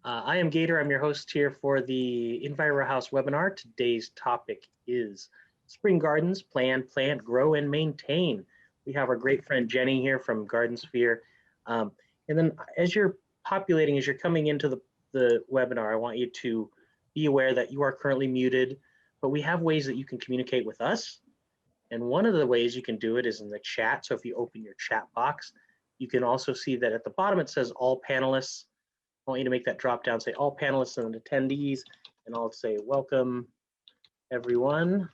I am Gator. I'm your host here for the EnviroHouse webinar. Today's topic is spring gardens, plan, plant, grow, and maintain. We have our great friend Jenny here from Garden Sphere. And then as you're populating, as you're coming into the webinar, I want you to be aware that you are currently muted, but we have ways that you can communicate with us. And one of the ways you can do it is in the chat. So if you open your chat box, you can also see that at the bottom it says all panelists. I want you to make that drop down, say all panelists and attendees, and I'll say welcome everyone.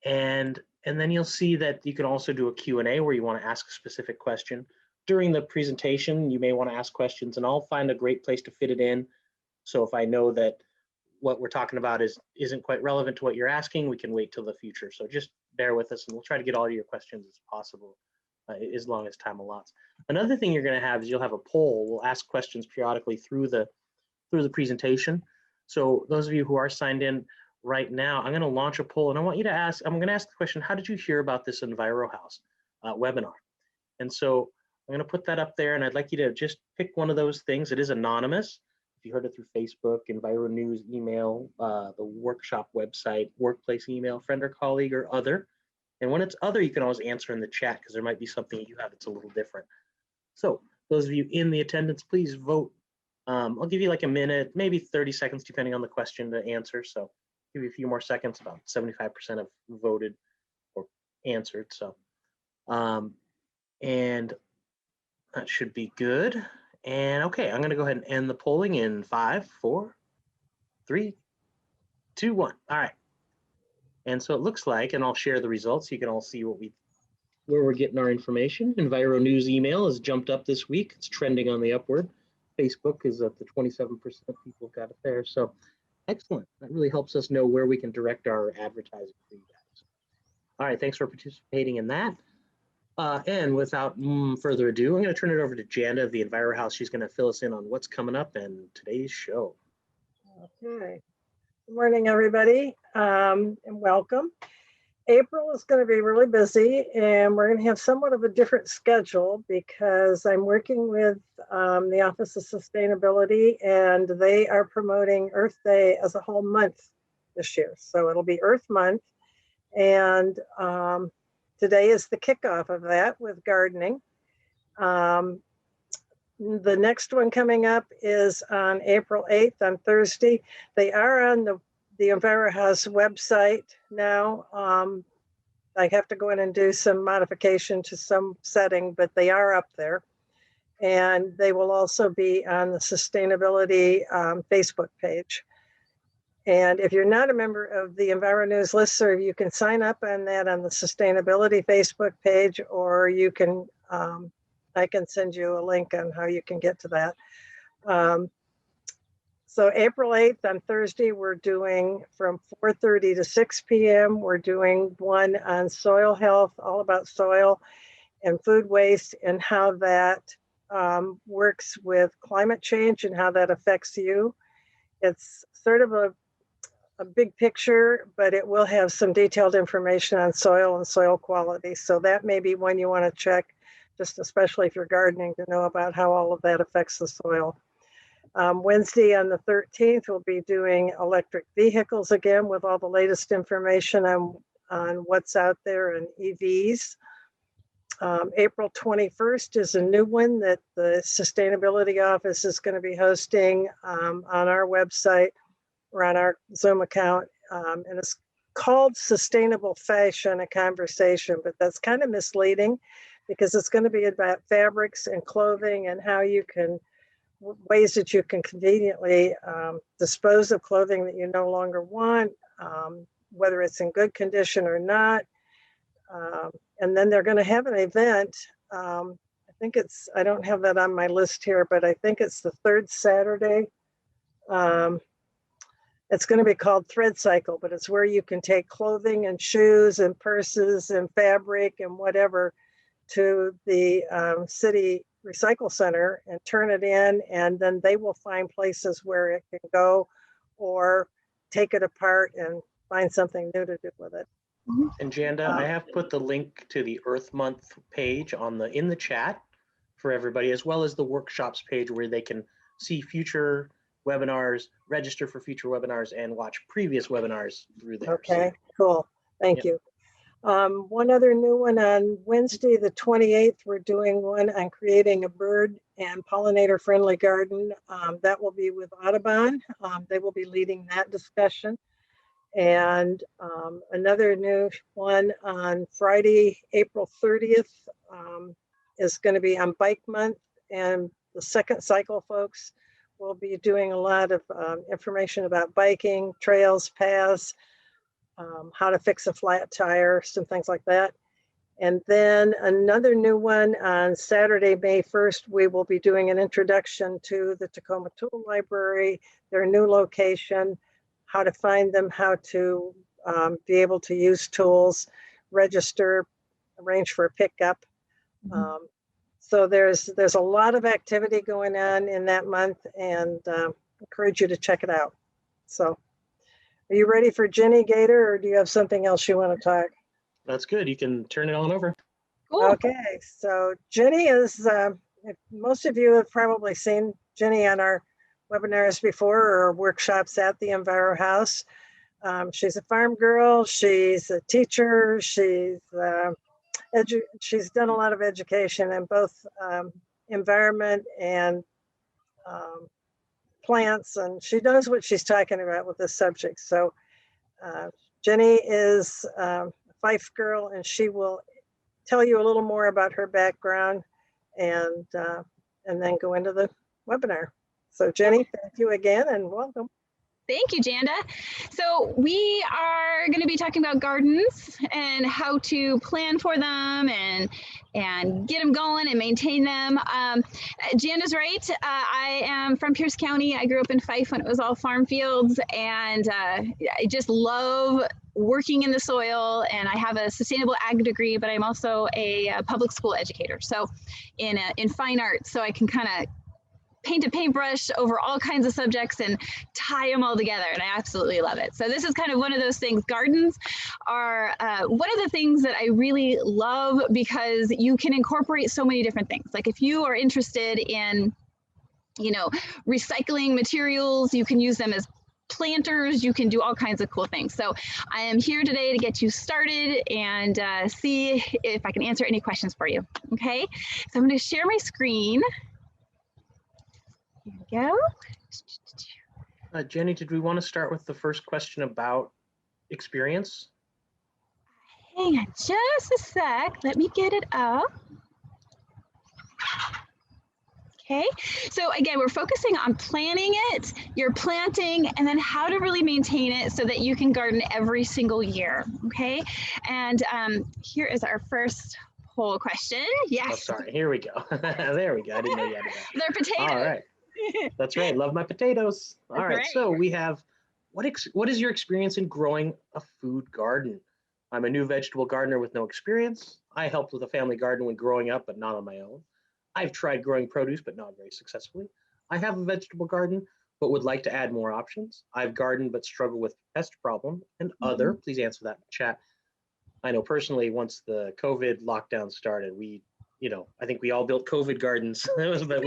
And then you'll see that you can also do a Q&A where you want to ask a specific question. During the presentation, you may want to ask questions, and I'll find a great place to fit it in. So if I know that what we're talking about isn't quite relevant to what you're asking, we can wait till the future. So just bear with us, and we'll try to get all your questions as possible. As long as time allots. Another thing you're going to have is you'll have a poll. We'll ask questions periodically through the presentation. So those of you who are signed in right now, I'm going to launch a poll, and I want you to ask. I'm going to ask the question: how did you hear about this EnviroHouse webinar? And so I'm going to put that up there, and I'd like you to just pick one of those things. It is anonymous. If you heard it through Facebook, Enviro News, email, the workshop website, workplace email, friend or colleague, or other. And when it's other, you can always answer in the chat because there might be something you have that's a little different. So those of you in the attendance, please vote. I'll give you like a minute, maybe 30 seconds, depending on the question to answer. So give you a few more seconds. About 75% have voted or answered. So, and that should be good. And okay, I'm going to go ahead and end the polling in 5, 4, 3, 2, 1. All right. And so it looks like, and I'll share the results so you can all see where we're getting our information. Enviro News email has jumped up this week. It's trending on the upward. Facebook is at the 27% people got it there. So excellent. That really helps us know where we can direct our advertising for you guys. All right, thanks for participating in that. And without further ado, I'm going to turn it over to Janda of the EnviroHouse. She's going to fill us in on what's coming up in today's show. Okay. Good morning, everybody, and welcome. April is going to be really busy, and we're going to have somewhat of a different schedule because I'm working with the Office of Sustainability, and they are promoting Earth Day as a whole month this year. So it'll be Earth Month, and today is the kickoff of that with gardening. The next one coming up is on April 8th on Thursday. They are on the EnviroHouse website now. I have to go in and do some modification to some setting, but they are up there. And they will also be on the sustainability Facebook page. And if you're not a member of the Enviro News listserv, you can sign up on that on the sustainability Facebook page, or you can I can send you a link on how you can get to that. So April 8th on Thursday, we're doing from 4:30 to 6 p.m. We're doing one on soil health, all about soil and food waste and how that works with climate change and how that affects you. It's sort of a big picture, but it will have some detailed information on soil and soil quality. So that may be one you want to check, just especially if you're gardening, to know about how all of that affects the soil. Wednesday on the 13th, we'll be doing electric vehicles again with all the latest information on what's out there in EVs. April 21st is a new one that the Sustainability Office is going to be hosting on our website or on our Zoom account. And it's called Sustainable Fashion, a Conversation, but that's kind of misleading because it's going to be about fabrics and clothing and how you can, ways that you can conveniently dispose of clothing that you no longer want, whether it's in good condition or not. And then they're going to have an event. I think it's, I don't have that on my list here, but I think it's the third Saturday. It's going to be called Thread Cycle, but it's where you can take clothing and shoes and purses and fabric and whatever to the city recycle center and turn it in, and then they will find places where it can go or take it apart and find something new to do with it. And Janda, I have put the link to the Earth Month page in the chat for everybody, as well as the workshops page where they can see future webinars, register for future webinars, and watch previous webinars through there. Okay, cool. Thank Yep. you. One other new one on Wednesday, the 28th, we're doing one on creating a bird and pollinator friendly garden. That will be with Audubon. They will be leading that discussion. And another new one on Friday, April 30th, is going to be on Bike Month. And the second cycle folks will be doing a lot of information about biking, trails, paths, how to fix a flat tire, some things like that. And then another new one on Saturday, May 1st, we will be doing an introduction to the Tacoma Tool Library, their new location, how to find them, how to be able to use tools, register, arrange for a pickup. So there's a lot of activity going on in that month, and encourage you to check it out. So are you ready for Jenny Gator, or do you have something else you want to talk? That's good. You can turn it on over. Cool. Okay, so Jenny is, most of you have probably seen Jenny on our webinars before or workshops at the EnviroHouse. She's a farm girl. She's a teacher. She's done a lot of education in both environment and plants, and she knows what she's talking about with this subject. So Jenny is a Fife girl, and she will tell you a little more about her background and then go into the webinar. So Jenny, thank you again and welcome. Thank you, Janda. So we are going to be talking about gardens and how to plan for them and get them going and maintain them. Janda's right. I am from Pierce County. I grew up in Fife when it was all farm fields, and I just love working in the soil. And I have a sustainable ag degree, but I'm also a public school educator. So in fine arts, so I can kind of paint a paintbrush over all kinds of subjects and tie them all together, and I absolutely love it. So this is kind of one of those things. Gardens are one of the things that I really love because you can incorporate so many different things. Like if you are interested in, recycling materials, you can use them as planters, you can do all kinds of cool things. So I am here today to get you started and see if I can answer any questions for you. Okay, so I'm going to share my screen. Here we go. Jenny, did we want to start with the first question about experience? Hang on just a sec. Let me get it up. Okay, so again, we're focusing on planning it, your planting, and then how to really maintain it so that you can garden every single year, okay? And here is our first poll question. Yes. Oh, sorry, here we go. There we go, I didn't know you had that. They're potatoes. All right. That's right. Love my potatoes. All right. Right. So we have, what is your experience in growing a food garden? I'm a new vegetable gardener with no experience. I helped with a family garden when growing up, but not on my own. I've tried growing produce, but not very successfully. I have a vegetable garden, but would like to add more options. I've gardened, but struggle with pest problem and other. Please answer that in the chat. I know personally, once the COVID lockdown started, I think we all built COVID gardens, but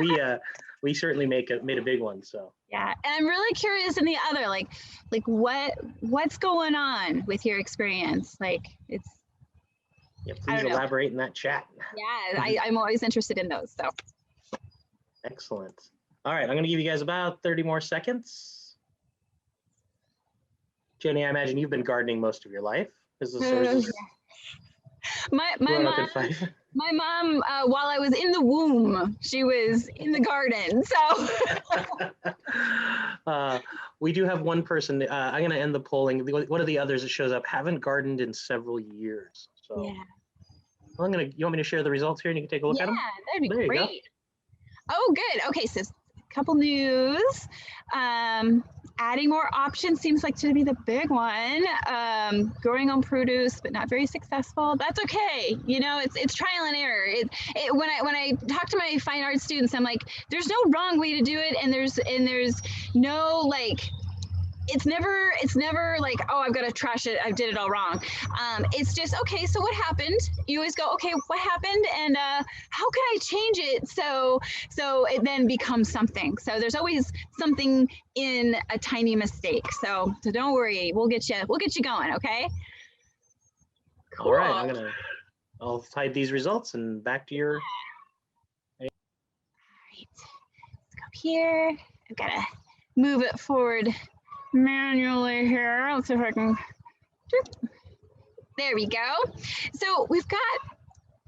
we certainly made a big one. So yeah, and I'm really curious in the other, like what's going on with your experience? Like it's. Yeah, please elaborate in that chat. Yeah, I'm always interested in those. So excellent. All right, I'm going to give you guys about 30 more seconds. Jenny, I imagine you've been gardening most of your life. My mom, while I was in the womb, she was in the garden. So we do have one person. I'm going to end the polling. One of the others that shows up haven't gardened in several years. So yeah. You want me to share the results here and you can take a look at them? Yeah, that'd be great. Oh, good. Okay, so a couple news. Adding more options seems like to be the big one. Growing on produce, but not very successful. That's okay. It's trial and error. When I talk to my fine arts students, I'm like, there's no wrong way to do it, and there's no like it's never like, oh, I've got to trash it, I did it all wrong. It's just, okay, so what happened? You always go, okay, what happened, and how can I change it so it then becomes something. So there's always something in a tiny mistake. So don't worry, we'll get you going. Okay. Cool. All right, I'll hide these results and back to your. All right, let's go up here. I've got to move it forward manually here. Let's see if I can. There we go. So we've got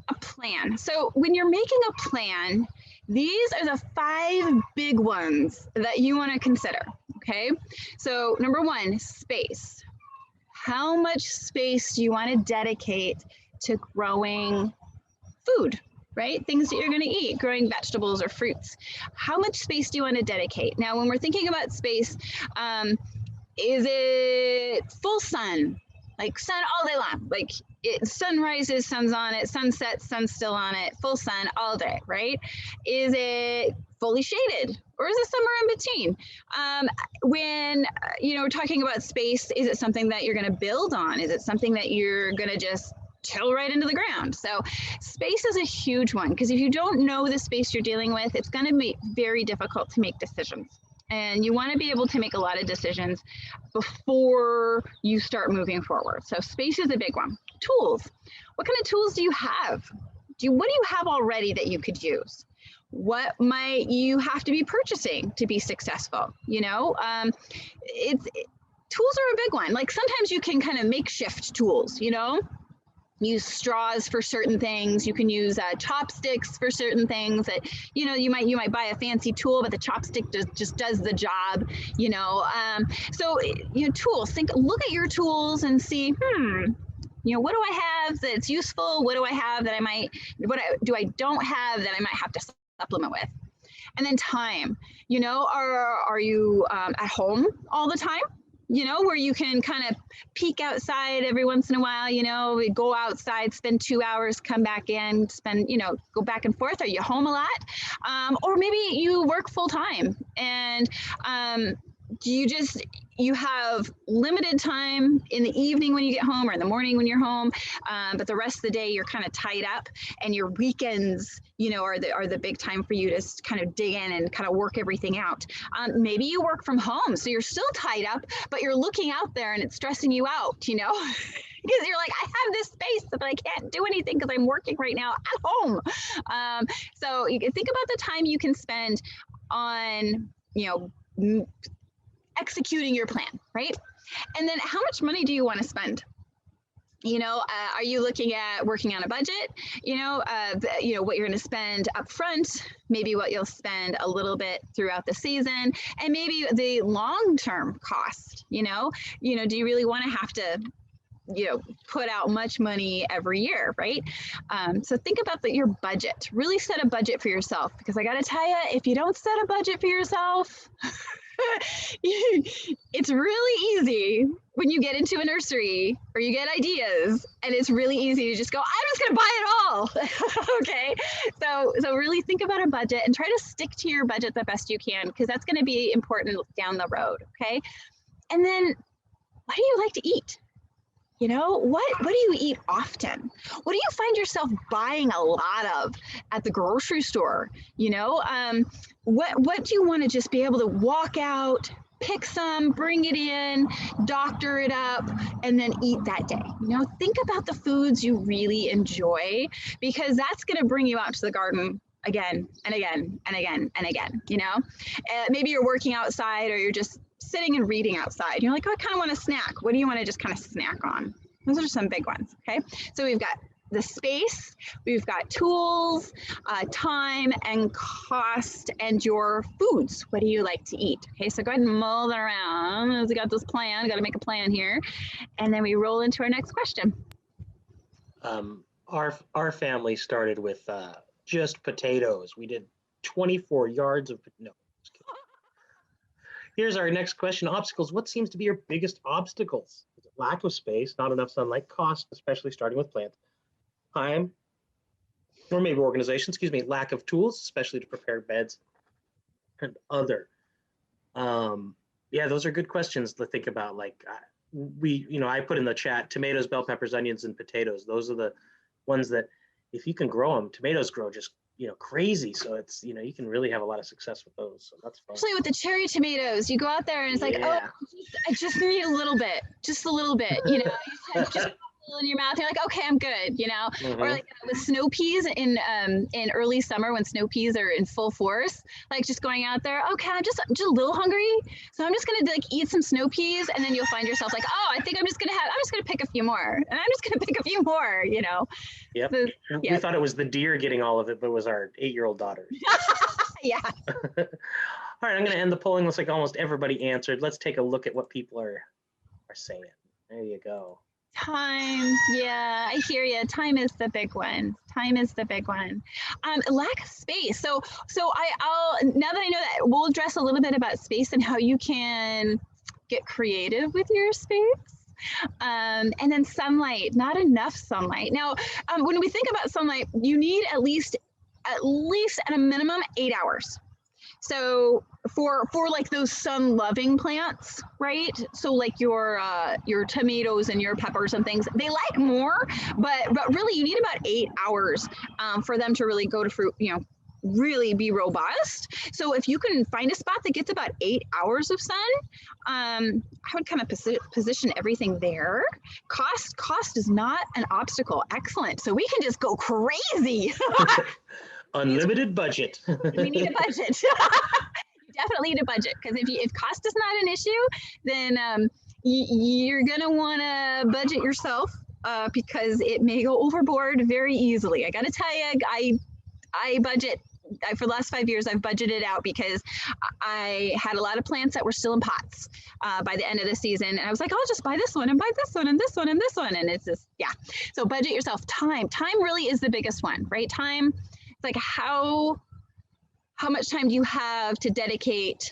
a plan. So when you're making a plan, these are the 5 big ones that you want to consider. Okay. So number 1, space. How much space do you want to dedicate to growing food, right? Things that you're going to eat, growing vegetables or fruits. How much space do you want to dedicate? Now, when we're thinking about space, is it full sun, like sun all day long? Like sun rises, sun's on it, sun sets, sun's still on it, full sun all day, right? Is it fully shaded, or is it somewhere in between? When we're talking about space, is it something that you're going to build on? Is it something that you're going to just till right into the ground? So space is a huge one, because if you don't know the space you're dealing with, it's going to be very difficult to make decisions. And you want to be able to make a lot of decisions before you start moving forward. So space is a big one. Tools. What kind of tools do you have? What do you have already that you could use? What might you have to be purchasing to be successful? Tools are a big one. Like sometimes you can kind of makeshift tools, use straws for certain things. You can use chopsticks for certain things that, you might buy a fancy tool, but the chopstick just does the job, So, tools, look at your tools and see, what do I have that's useful? What do I have that I don't have that I might have to supplement with? And then time, are you at home all the time? Where you can kind of peek outside every once in a while, go outside, spend 2 hours, come back in, go back and forth. Are you home a lot? Or maybe you work full time and you have limited time in the evening when you get home or in the morning when you're home, but the rest of the day you're kind of tied up, and your weekends, are the big time for you to kind of dig in and kind of work everything out. Maybe you work from home, so you're still tied up, but you're looking out there and it's stressing you out, because you're like, I have this space, but I can't do anything because I'm working right now at home. So you can think about the time you can spend on, executing your plan, right? And then how much money do you want to spend? Are you looking at working on a budget? What you're going to spend up front, maybe what you'll spend a little bit throughout the season, and maybe the long-term cost, do you really want to have to put out much money every year, right? So think about your budget. Really set a budget for yourself, because I got to tell you, if you don't set a budget for yourself, it's really easy when you get into a nursery or you get ideas, and it's really easy to just go, I'm just going to buy it all. Okay. So really think about a budget and try to stick to your budget the best you can, because that's going to be important down the road. Okay. And then what do you like to eat? What do you eat often? What do you find yourself buying a lot of at the grocery store? What do you want to just be able to walk out, pick some, bring it in, doctor it up, and then eat that day? Think about the foods you really enjoy, because that's going to bring you out to the garden again and again and again and again. Maybe you're working outside, or you're just sitting and reading outside. You're like, oh, I kind of want a snack. What do you want to just kind of snack on? Those are some big ones. Okay. So we've got the space, we've got tools, time and cost, and your foods. What do you like to eat? Okay. So go ahead and mull that around as we got this plan. Got to make a plan here. And then we roll into our next question. Our family started with just potatoes. We did 24 yards of, no. Here's our next question. Obstacles. What seems to be your biggest obstacles? Is it lack of space, not enough sunlight, cost, especially starting with plants, time, or maybe organization, lack of tools, especially to prepare beds, and other. Yeah, those are good questions to think about. Like I put in the chat, tomatoes, bell peppers, onions, and potatoes. Those are the ones that if you can grow them, tomatoes grow just, crazy. So it's, you can really have a lot of success with those. So that's fun. Especially with the cherry tomatoes, you go out there and it's like, oh, I just need a little bit, just a little bit, you just in your mouth. You're like, okay, I'm good, Or like with snow peas in early summer when snow peas are in full force, like just going out there, okay, I'm just a little hungry, so I'm just gonna like eat some snow peas, and then you'll find yourself like, oh, I think I'm just gonna pick a few more, and I'm just gonna pick a few more, Yep. So, we thought it was the deer getting all of it, but it was our 8-year-old daughter. Yeah. All right, I'm gonna end the polling. Looks like almost everybody answered. Let's take a look at what people are saying. There you go. Time, yeah, I hear you. Time is the big one. Time is the big one. Lack of space. So I'll now that I know that, we'll address a little bit about space and how you can get creative with your space. And then sunlight, not enough sunlight. Now, when we think about sunlight, you need at least at a minimum 8 hours. So for like those sun-loving plants, right? So like your tomatoes and your peppers and things, they like more, but really you need about 8 hours for them to really go to fruit, really be robust. So if you can find a spot that gets about 8 hours of sun, I would kind of position everything there. Cost is not an obstacle. Excellent. So we can just go crazy. Unlimited budget. We need a budget. You definitely need a budget, because if cost is not an issue, then you're gonna want to budget yourself because it may go overboard very easily. I gotta tell you, I budget. For the last 5 years, I've budgeted out because I had a lot of plants that were still in pots by the end of the season. And I was like, I'll just buy this one and buy this one and this one and this one. And it's just, yeah. So budget yourself. Time really is the biggest one, right? Time. Like how much time do you have to dedicate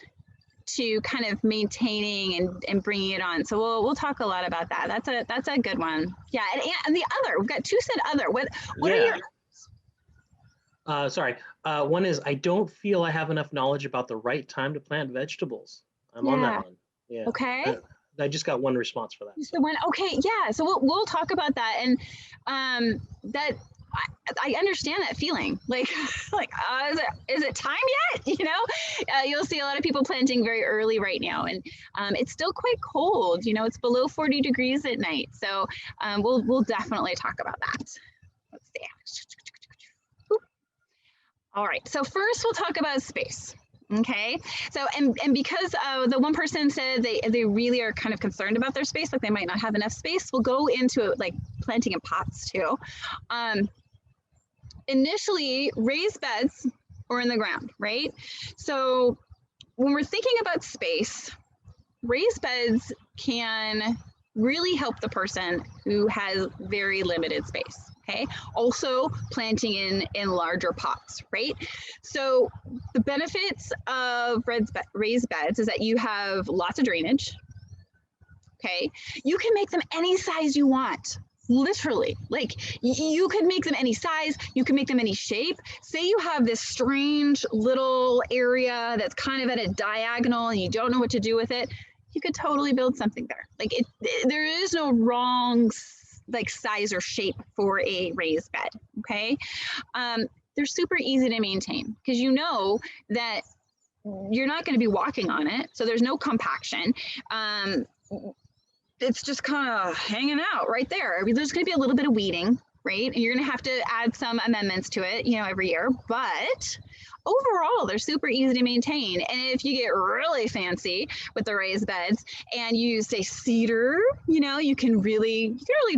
to kind of maintaining and bringing it on? So we'll talk a lot about that. That's a good one. Yeah, and the other, we've got two said other. What are your? Sorry. One is, I don't feel I have enough knowledge about the right time to plant vegetables. I'm on that one. Yeah. Okay. I just got one response for that. Just the one. Okay. Yeah. So we'll talk about that, and that. I understand that feeling, like is it time yet? You'll see a lot of people planting very early right now, and it's still quite cold. It's below 40 degrees at night, so we'll definitely talk about that. Let's see. Oop. All right. So first, we'll talk about space. Okay. So and because the one person said they really are kind of concerned about their space, like they might not have enough space, we'll go into it like planting in pots too. Initially, raised beds or in the ground, right? So when we're thinking about space, raised beds can really help the person who has very limited space. Okay. Also planting in larger pots, right? So the benefits of raised beds is that you have lots of drainage. Okay. You can make them any size you want. Literally, like you could make them any size, you can make them any shape. Say you have this strange little area that's kind of at a diagonal and you don't know what to do with it, you could totally build something there. Like there is no wrong like size or shape for a raised bed. Okay. They're super easy to maintain because that you're not going to be walking on it. So there's no compaction. It's just kind of hanging out right there. I mean, there's going to be a little bit of weeding, right? And you're going to have to add some amendments to it, every year. But overall, they're super easy to maintain. And if you get really fancy with the raised beds and you say cedar, you can really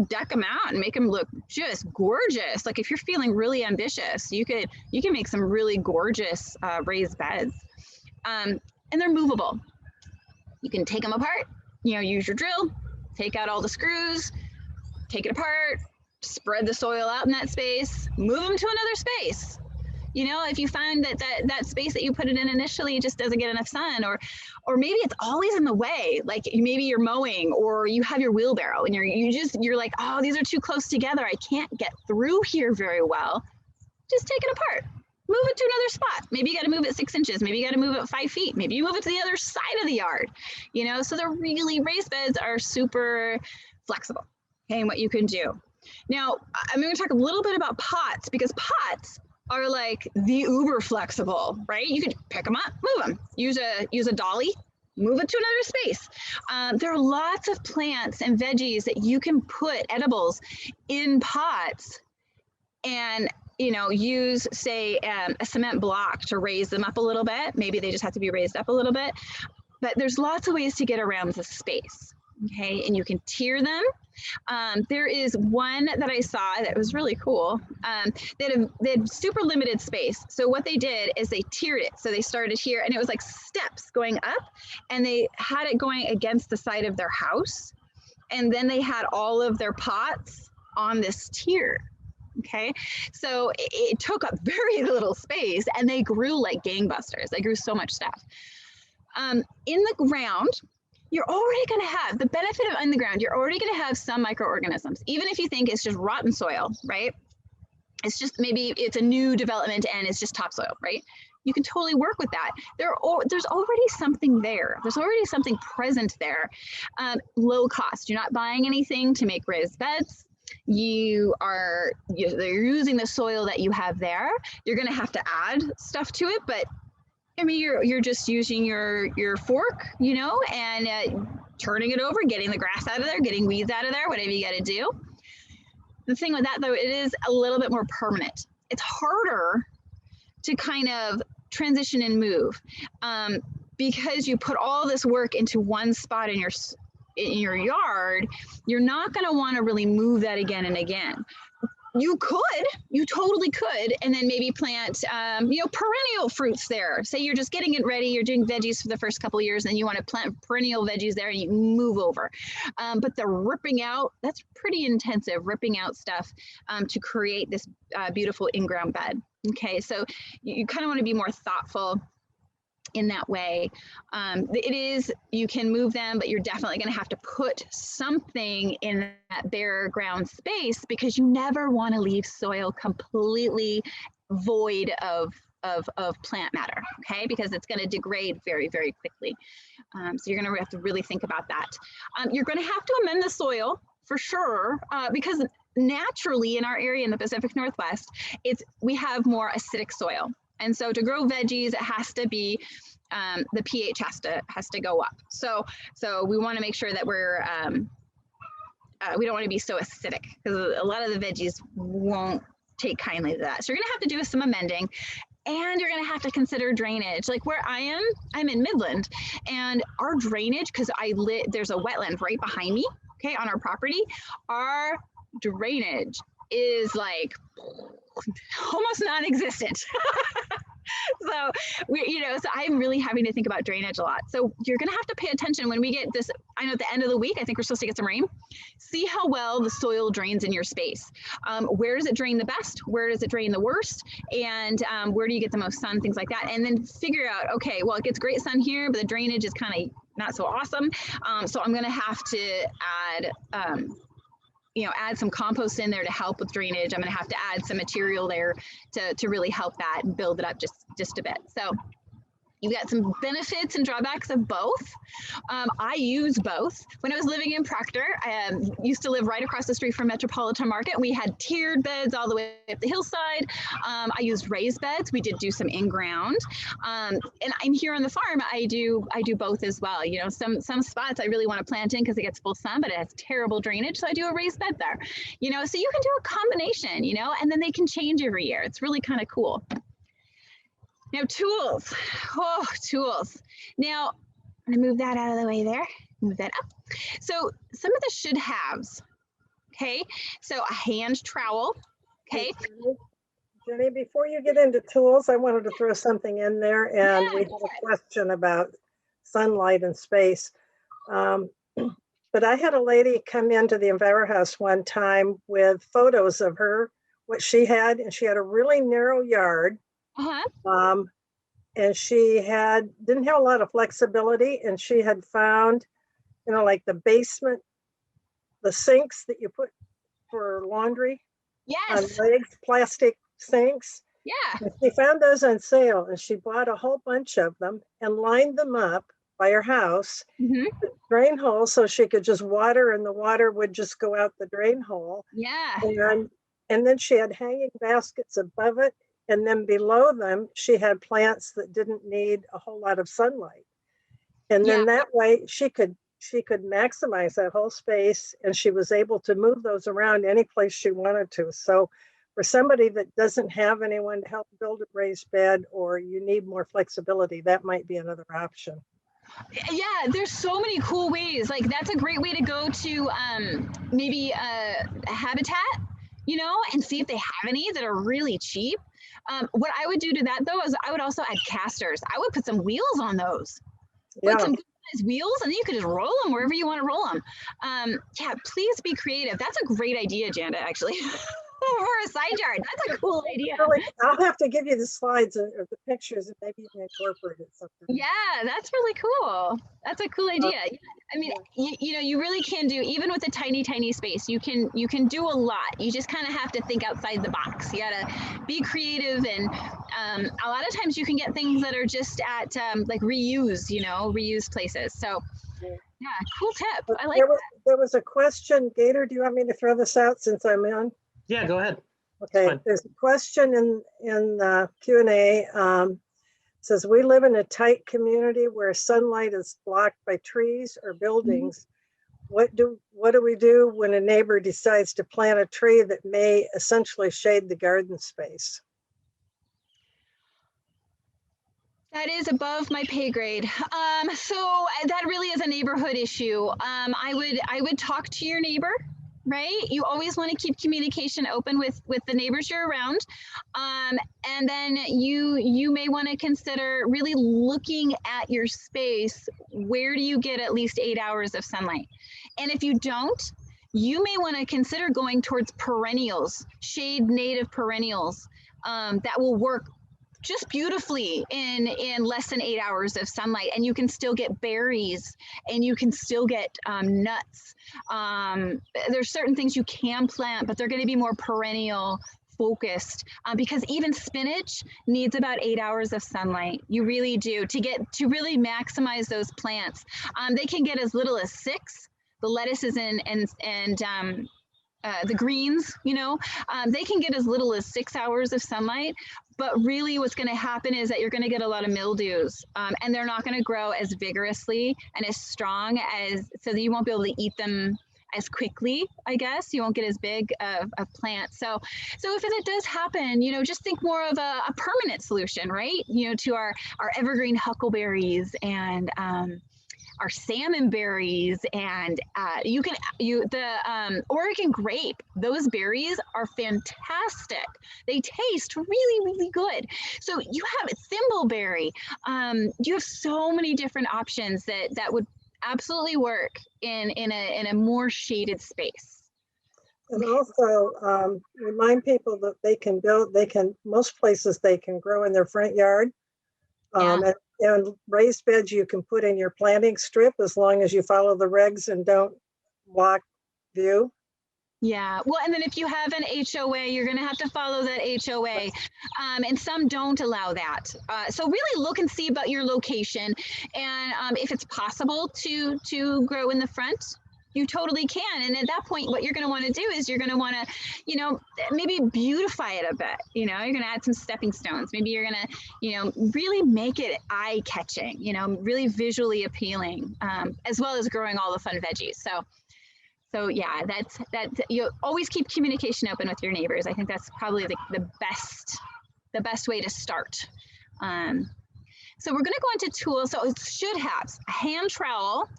deck them out and make them look just gorgeous. Like if you're feeling really ambitious, you can make some really gorgeous raised beds. And they're movable. You can take them apart, use your drill, take out all the screws, take it apart, spread the soil out in that space, move them to another space. If you find that space that you put it in initially just doesn't get enough sun, or maybe it's always in the way, like maybe you're mowing or you have your wheelbarrow and you're like, oh, these are too close together, I can't get through here very well. Just take it apart, move it to another spot. Maybe you got to move it 6 inches. Maybe you got to move it 5 feet. Maybe you move it to the other side of the yard. You know, so they're really, raised beds are super flexible. Okay, and what you can do. Now, I'm going to talk a little bit about pots, because pots are like the uber flexible, right? You can pick them up, move them, use a dolly, move it to another space. There are lots of plants and veggies that you can put edibles in pots and, you know, use, say, a cement block to raise them up a little bit. Maybe they just have to be raised up a little bit, but there's lots of ways to get around the space. Okay, and you can tier them. There is one that I saw that was really cool. They had super limited space. So what they did is they tiered it. So they started here, and it was like steps going up, and they had it going against the side of their house. And then they had all of their pots on this tier. Okay, so it took up very little space, and they grew like gangbusters. They grew so much stuff. In the ground, you're already going to have the benefit of on the ground. You're already going to have some microorganisms, even if you think it's just rotten soil, right? It's just, maybe it's a new development and it's just topsoil, right? You can totally work with that. There's already something there. There's already something present there. Low cost. You're not buying anything to make raised beds. They're using the soil that you have there. You're going to have to add stuff to it, but I mean, you're just using your fork, you know, and turning it over, getting the grass out of there, getting weeds out of there, whatever you got to do. The thing with that, though, it is a little bit more permanent. It's harder to kind of transition and move because you put all this work into one spot in your yard. You're not going to want to really move that again and again. You totally could, and then maybe plant, perennial fruits there. Say you're just getting it ready, you're doing veggies for the first couple of years, and you want to plant perennial veggies there, and you move over. But the ripping out, that's pretty intensive, ripping out stuff to create this beautiful in-ground bed. Okay, so you kind of want to be more thoughtful in that way. You can move them, but you're definitely going to have to put something in that bare ground space, because you never want to leave soil completely void of plant matter, okay? Because it's going to degrade very, very quickly. So you're going to have to really think about that. You're going to have to amend the soil for sure, because naturally in our area in the Pacific Northwest, we have more acidic soil. And so to grow veggies, it has to be, the pH has to go up. So we want to make sure that we don't want to be so acidic, because a lot of the veggies won't take kindly to that. So you're going to have to do some amending, and you're going to have to consider drainage. Like where I'm in Midland, and our drainage, because there's a wetland right behind me, okay, on our property, our drainage is like almost non-existent. So so I'm really having to think about drainage a lot. So you're going to have to pay attention when we get this. I know at the end of the week, I think we're supposed to get some rain. See how well the soil drains in your space. Where does it drain the best? Where does it drain the worst? And where do you get the most sun? Things like that. And then figure out, okay, well, it gets great sun here, but the drainage is kind of not so awesome. So I'm going to have to add add some compost in there to help with drainage. I'm going to have to add some material there to really help that and build it up just a bit. So you've got some benefits and drawbacks of both. I use both. When I was living in Proctor, I used to live right across the street from Metropolitan Market. We had tiered beds all the way up the hillside. I used raised beds. We did do some in-ground. And I'm here on the farm. I do both as well. You know, some spots I really want to plant in because it gets full sun, but it has terrible drainage. So I do a raised bed there. You know, so you can do a combination, you know, and then they can change every year. It's really kind of cool. Now, tools. Oh, tools. Now, I'm going to move that out of the way there. Move that up. So some of the should-haves, okay? So a hand trowel, okay? Jenny, before you get into tools, I wanted to throw something in there, and we have a question about sunlight and space. But I had a lady come into the EnviroHouse one time with photos of what she had, and she had a really narrow yard. And she didn't have a lot of flexibility, and she had found, like the basement, the sinks that you put for laundry on legs, plastic sinks. Yeah. And she found those on sale and she bought a whole bunch of them and lined them up by her house, Hmm. drain hole, so she could just water and the water would just go out the drain hole. Yeah. And then she had hanging baskets above it. And then below them, she had plants that didn't need a whole lot of sunlight. And then Yeah. that way she could maximize that whole space, and she was able to move those around any place she wanted to. So for somebody that doesn't have anyone to help build a raised bed, or you need more flexibility, that might be another option. Yeah, there's so many cool ways. Like that's a great way to go to maybe a habitat, you know, and see if they have any that are really cheap. What I would do to that though is I would also add casters. I would put some wheels on those. Yeah. Put some good sized wheels, and then you could just roll them wherever you want to roll them. Yeah, please be creative. That's a great idea, Janda, actually. For a side yard. That's a cool idea. Really, I'll have to give you the slides or the pictures, and maybe you can incorporate it sometime. Yeah, that's really cool. That's a cool idea. I mean, you know, you really can do, even with a tiny space, you can do a lot. You just kind of have to think outside the box. You gotta be creative, and a lot of times you can get things that are just at like reused places. So yeah, cool tip. I like that. There was a question, Gator, do you want me to throw this out since I'm in? Yeah, go ahead. Okay, there's a question in the Q&A. Says, we live in a tight community where sunlight is blocked by trees or buildings. What do we do when a neighbor decides to plant a tree that may essentially shade the garden space? That is above my pay grade. So that really is a neighborhood issue. I would talk to your neighbor, right? You always want to keep communication open with the neighbors you're around. And then you may want to consider really looking at your space. Where do you get at least 8 hours of sunlight? And if you don't, you may want to consider going towards perennials, shade native perennials that will work just beautifully in less than 8 hours of sunlight, and you can still get berries and you can still get nuts. There's certain things you can plant, but they're going to be more perennial focused because even spinach needs about 8 hours of sunlight. You really do to really maximize those plants. They can get as little as 6. The lettuces and the greens, you know, they can get as little as 6 hours of sunlight. But really what's going to happen is that you're going to get a lot of mildews and they're not going to grow as vigorously and as strong so that you won't be able to eat them as quickly, I guess. You won't get as big of a plant. So if it does happen, you know, just think more of a permanent solution, right? You know, to our evergreen huckleberries and our salmon berries, and the Oregon grape. Those berries are fantastic. They taste really good. So you have thimbleberry. You have so many different options that would absolutely work in a more shaded space. And also remind people that most places they can grow in their front yard. And raised beds you can put in your planting strip as long as you follow the regs and don't block view. Yeah, well, and then if you have an HOA, you're going to have to follow that HOA, and some don't allow that. So really look and see about your location, and if it's possible to grow in the front, you totally can. And at that point, what you're going to want to do is you're going to want to, you know, maybe beautify it a bit. You know, you're going to add some stepping stones. Maybe you're going to, you know, really make it eye-catching. You know, really visually appealing, as well as growing all the fun veggies. So yeah, that's you always keep communication open with your neighbors. I think that's probably the best way to start. So we're going to go into tools. So it should have a hand trowel.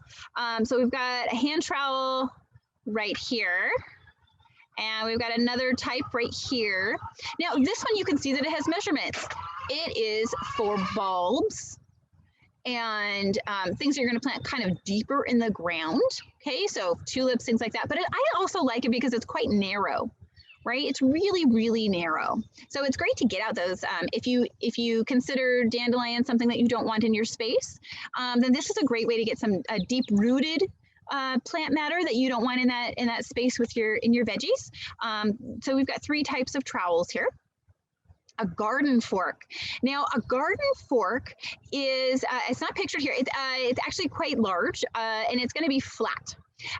So we've got a hand trowel right here. And we've got another type right here. Now this one, you can see that it has measurements. It is for bulbs and things that you're going to plant kind of deeper in the ground. Okay, so tulips, things like that. But I also like it because it's quite narrow, right? It's really narrow. So it's great to get out those. If you consider dandelion something that you don't want in your space, then this is a great way to get some deep rooted plant matter that you don't want in that space with in your veggies. So we've got 3 types of trowels here. a garden fork. Now, a garden fork is, it's not pictured here, it's actually quite large, and it's going to be flat.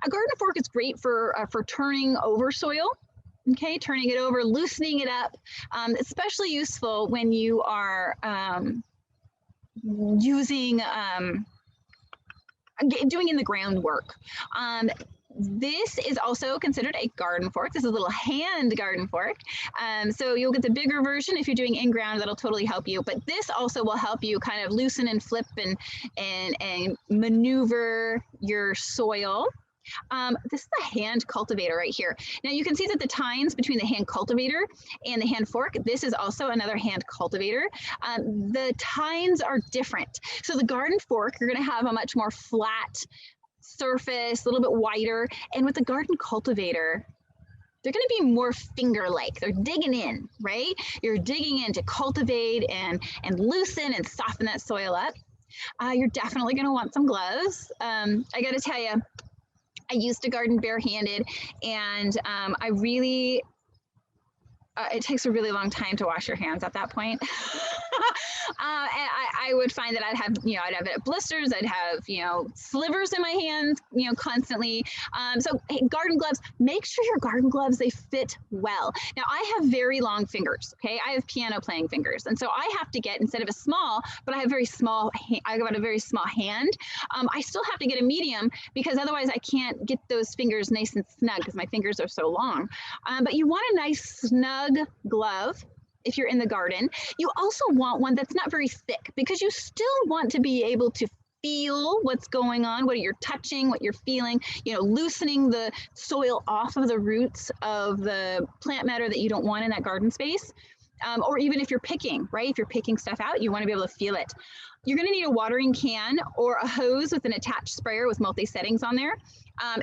A garden fork is great for turning over soil. Okay, turning it over, loosening it up, especially useful when you are using, doing in the groundwork. This is also considered a garden fork. This is a little hand garden fork. So you'll get the bigger version if you're doing in-ground, that'll totally help you. But this also will help you kind of loosen and flip and maneuver your soil. This is the hand cultivator right here. Now you can see that the tines between the hand cultivator and the hand fork, this is also another hand cultivator. The tines are different. So the garden fork, you're going to have a much more flat surface, a little bit wider. And with the garden cultivator, they're going to be more finger-like. They're digging in, right? You're digging in to cultivate and loosen and soften that soil up. You're definitely going to want some gloves. I got to tell you, I used to garden barehanded, and I really, it takes a really long time to wash your hands at that point. And I would find that I'd have blisters, I'd have, slivers in my hands, constantly. So hey, garden gloves, make sure your garden gloves, they fit well. Now I have very long fingers, okay? I have piano playing fingers. And so I have to get, instead of a small, but I have very small, I've got a very small hand. I still have to get a medium because otherwise I can't get those fingers nice and snug because my fingers are so long. But you want a nice snug glove if you're in the garden. You also want one that's not very thick because you still want to be able to feel what's going on, what you're touching, what you're feeling, loosening the soil off of the roots of the plant matter that you don't want in that garden space. Or even if you're picking, right? If you're picking stuff out, you want to be able to feel it. You're going to need a watering can or a hose with an attached sprayer with multi-settings on there.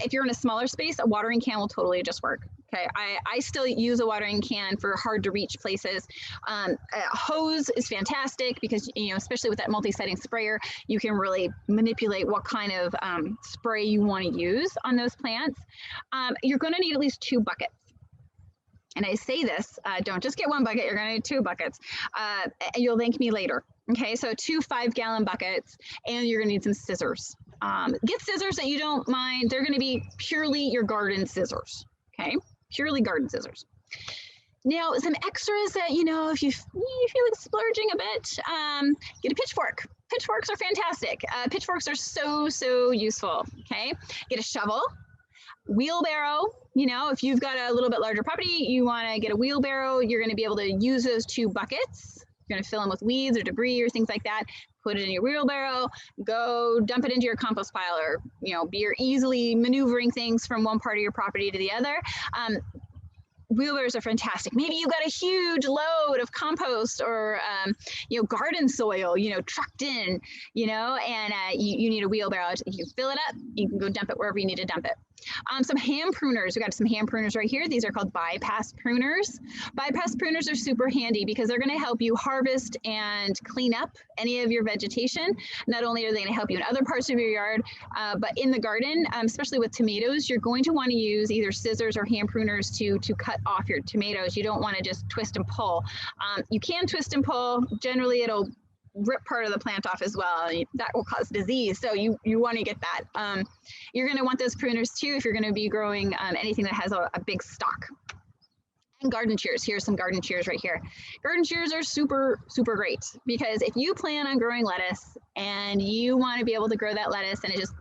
If you're in a smaller space, a watering can will totally just work. Okay, I still use a watering can for hard to reach places. A hose is fantastic because, especially with that multi-setting sprayer, you can really manipulate what kind of spray you want to use on those plants. You're going to need at least 2 buckets. And I say this, don't just get 1 bucket, you're gonna need 2 buckets. And you'll thank me later. Okay, so 2 5-gallon buckets, and you're gonna need some scissors. Get scissors that you don't mind. They're gonna be purely your garden scissors, okay? Purely garden scissors. Now, some extras that, if you feel like splurging a bit, get a pitchfork. Pitchforks are fantastic. Pitchforks are so useful, okay? Get a shovel. Wheelbarrow, if you've got a little bit larger property, you want to get a wheelbarrow, you're going to be able to use those 2 buckets. You're going to fill them with weeds or debris or things like that. Put it in your wheelbarrow, go dump it into your compost pile, or, you're easily maneuvering things from one part of your property to the other. Wheelbarrows are fantastic. Maybe you got a huge load of compost or, garden soil, trucked in, and you need a wheelbarrow. You can fill it up. You can go dump it wherever you need to dump it. Some hand pruners. We got some hand pruners right here. These are called bypass pruners. Bypass pruners are super handy because they're going to help you harvest and clean up any of your vegetation. Not only are they going to help you in other parts of your yard, but in the garden, especially with tomatoes, you're going to want to use either scissors or hand pruners to cut off your tomatoes. You don't want to just twist and pull. You can twist and pull. Generally, it'll rip part of the plant off as well. That will cause disease. So you want to get that. You're going to want those pruners too if you're going to be growing anything that has a big stalk. And garden shears. Here's some garden shears right here. Garden shears are super great because if you plan on growing lettuce and you want to be able to grow that lettuce and it just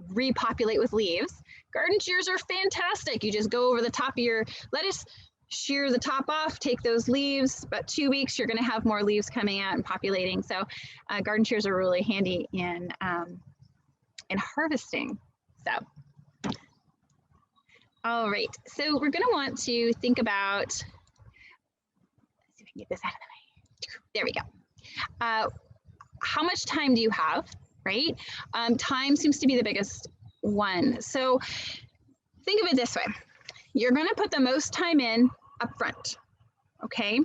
repopulate with leaves, garden shears are fantastic. You just go over the top of your lettuce, shear the top off, take those leaves. About 2 weeks, you're going to have more leaves coming out and populating. So garden shears are really handy in harvesting. So, all right. So we're going to want to think about, let's see if we can get this out of the way. There we go. How much time do you have, right? Time seems to be the biggest one. So think of it this way. You're going to put the most time in up front, okay?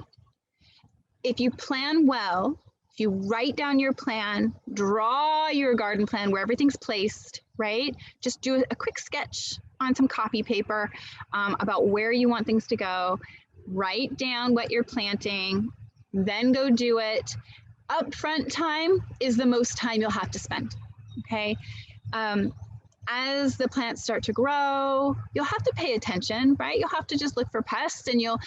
If you plan well, if you write down your plan, draw your garden plan where everything's placed, right? Just do a quick sketch on some copy paper about where you want things to go. Write down what you're planting. then go do it. Upfront time is the most time you'll have to spend, okay? As the plants start to grow, you'll have to pay attention, right? You'll have to just look for pests, and you'll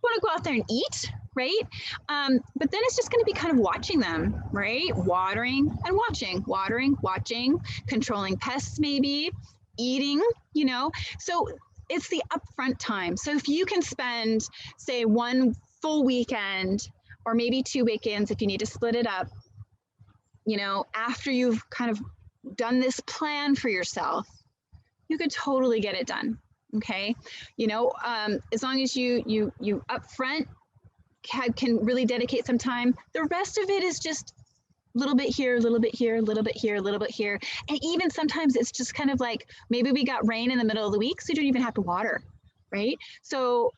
want to go out there and eat, right? But then it's just going to be kind of watching them, right? Watering and watching, watching, controlling pests maybe, eating, you know? So it's the upfront time. So if you can spend, say, one full weekend or maybe 2 weekends if you need to split it up, you know, after you've kind of done this plan for yourself, you could totally get it done. Okay, you know, as long as you upfront can really dedicate some time. The rest of it is just a little bit here, a little bit here, a little bit here, a little bit here, and even sometimes it's just kind of like maybe we got rain in the middle of the week, so you don't even have to water, right? So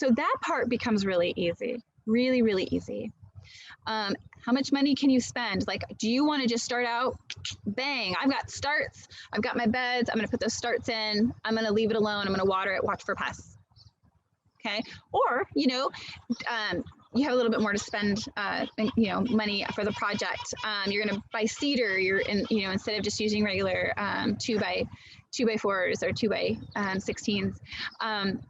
that part becomes really easy, really, really easy. How much money can you spend? Like, do you want to just start out, bang, I've got starts, I've got my beds, I'm going to put those starts in, I'm going to leave it alone, I'm going to water it, watch for pests. Okay. Or, you know, you have a little bit more to spend, you know, money for the project. You're going to buy cedar, you know, instead of just using regular 2x4s or 2x16s,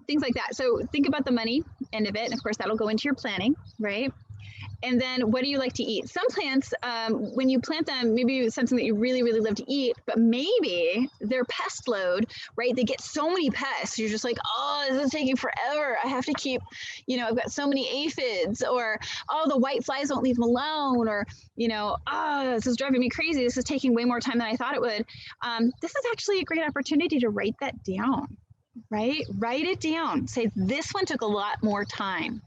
things like that. So think about the money end of it. And of course, that'll go into your planning, right? And then what do you like to eat? Some plants, when you plant them, maybe it's something that you really, really love to eat, but maybe their pest load, right? They get so many pests. You're just like, oh, this is taking forever. I have to keep, you know, I've got so many aphids, or, oh, the white flies won't leave them alone, or, you know, oh, this is driving me crazy. This is taking way more time than I thought it would. This is actually a great opportunity to write that down, right? Write it down. Say, this one took a lot more time.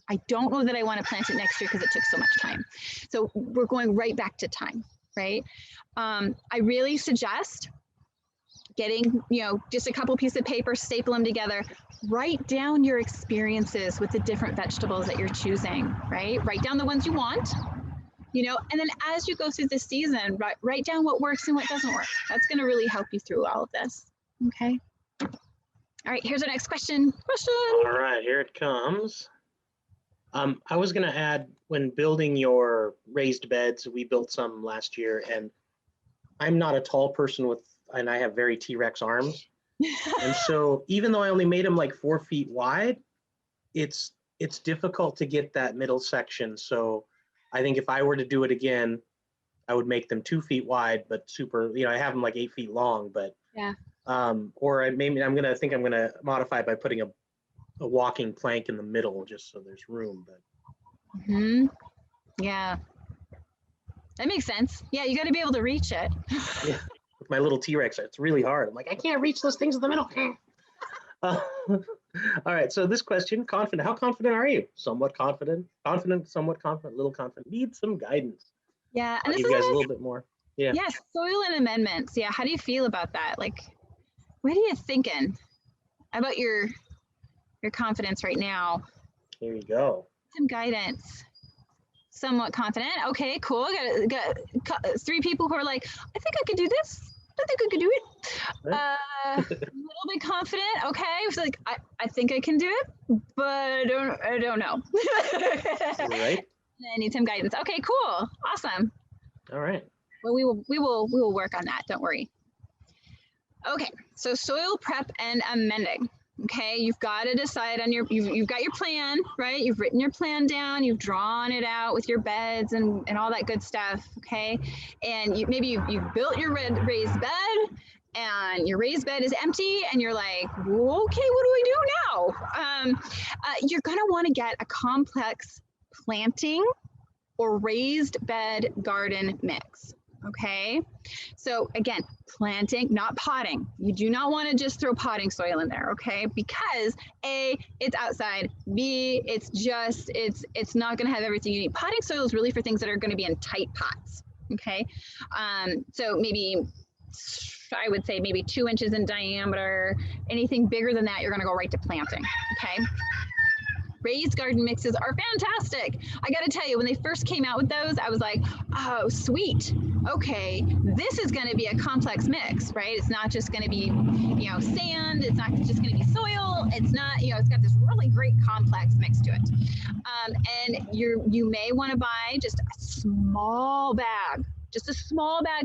I don't know that I want to plant it next year because it took so much time. So we're going right back to time, right? I really suggest getting, you know, just a couple pieces of paper, staple them together, write down your experiences with the different vegetables that you're choosing, right? Write down the ones you want, you know, and then as you go through the season, write down what works and what doesn't work. That's going to really help you through all of this, okay? All right, here's our next question. All right, here it comes. I was going to add, when building your raised beds, we built some last year, and I'm not a tall person and I have very T-Rex arms. And so even though I only made them like 4 feet wide, it's difficult to get that middle section. So I think if I were to do it again, I would make them 2 feet wide, but super, you know, I have them like 8 feet long, but yeah. Or maybe I'm going to modify it by putting a walking plank in the middle, just so there's room. But yeah, that makes sense. Yeah, you got to be able to reach it. Yeah, with my little T-Rex, it's really hard. I'm like, I can't reach those things in the middle. All right, so this question, confident. How confident are you? Somewhat confident, somewhat confident, little confident. Need some guidance. Yeah, and I'll give you guys a little bit more. Yeah. Yes, soil and amendments. Yeah, how do you feel about that? Like, what are you thinking about your confidence right now? Here you go. Some guidance. Somewhat confident. Okay, cool. Got 3 people who are like, I think I could do this. I think I could do it. A little bit confident. Okay, it's like I think I can do it, but I don't know. Right. I need some guidance. Okay, cool. Awesome. All right. Well, we will work on that. Don't worry. Okay, so soil prep and amending. Okay, you've got to decide on you've got your plan, right? You've written your plan down, you've drawn it out with your beds and all that good stuff, okay? And maybe you've built your raised bed, and your raised bed is empty, and you're like, okay, what do I do now? You're gonna want to get a complex planting or raised bed garden mix. Okay, so again, planting, not potting. You do not want to just throw potting soil in there, okay? Because A, it's outside. B, it's not going to have everything you need. Potting soil is really for things that are going to be in tight pots, okay? So maybe, I would say maybe 2 inches in diameter. Anything bigger than that, you're going to go right to planting, okay? Raised garden mixes are fantastic. I got to tell you, when they first came out with those, I was like, oh, sweet. Okay, this is going to be a complex mix, right? It's not just going to be, sand. It's not just going to be soil. It's not, it's got this really great complex mix to it. And you may want to buy just a small bag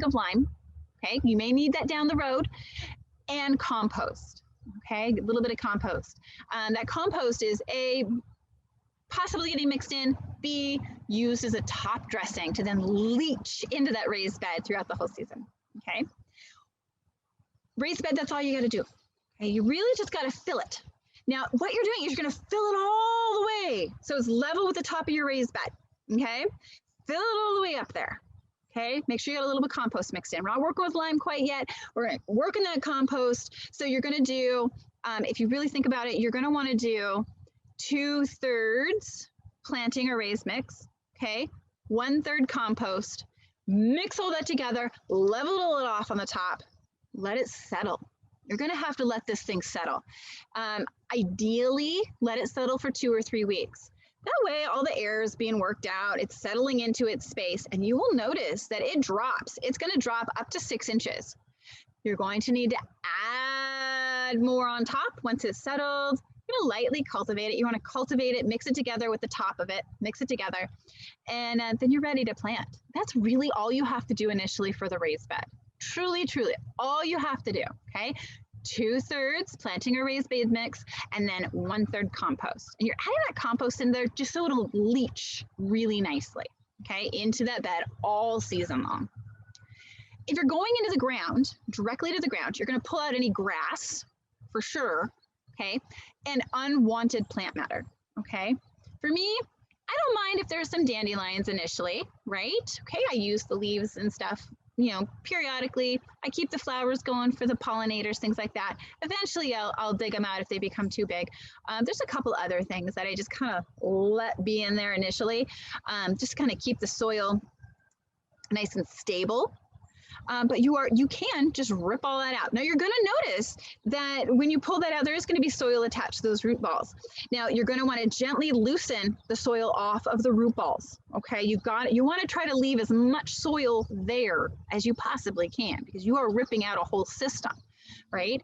of lime. Okay, you may need that down the road, and compost. Okay, a little bit of compost. That compost is A, possibly getting mixed in, B, used as a top dressing to then leach into that raised bed throughout the whole season. Okay, raised bed, that's all you got to do. Okay, you really just got to fill it. Now, what you're doing is you're going to fill it all the way so it's level with the top of your raised bed. Okay, fill it all the way up there. Okay, make sure you got a little bit of compost mixed in. We're not working with lime quite yet. We're working that compost. So you're going to do, if you really think about it, you're going to want to do 2/3 planting or raised mix. Okay, 1/3 compost. Mix all that together, level it off on the top, let it settle. You're going to have to let this thing settle. Ideally, let it settle for 2 or 3 weeks. That way, all the air is being worked out, it's settling into its space, and you will notice that it drops. It's going to drop up to 6 inches. You're going to need to add more on top once it's settled. You're going to lightly cultivate it. You want to cultivate it, mix it together with the top of it, mix it together, and then you're ready to plant. That's really all you have to do initially for the raised bed. Truly, truly, all you have to do, okay? 2/3 planting or raised bed mix, and then 1/3 compost. And you're adding that compost in there just so it'll leach really nicely, okay, into that bed all season long. If you're going into the ground, directly to the ground, you're going to pull out any grass for sure, okay, and unwanted plant matter, okay? For me, I don't mind if there's some dandelions initially, right? Okay, I use the leaves and stuff, periodically. I keep the flowers going for the pollinators, things like that. Eventually, I'll dig them out if they become too big. There's a couple other things that I just kind of let be in there initially, just kind of keep the soil nice and stable. But you can just rip all that out. Now you're going to notice that when you pull that out, there is going to be soil attached to those root balls. Now you're going to want to gently loosen the soil off of the root balls. Okay, you want to try to leave as much soil there as you possibly can, because you are ripping out a whole system, right?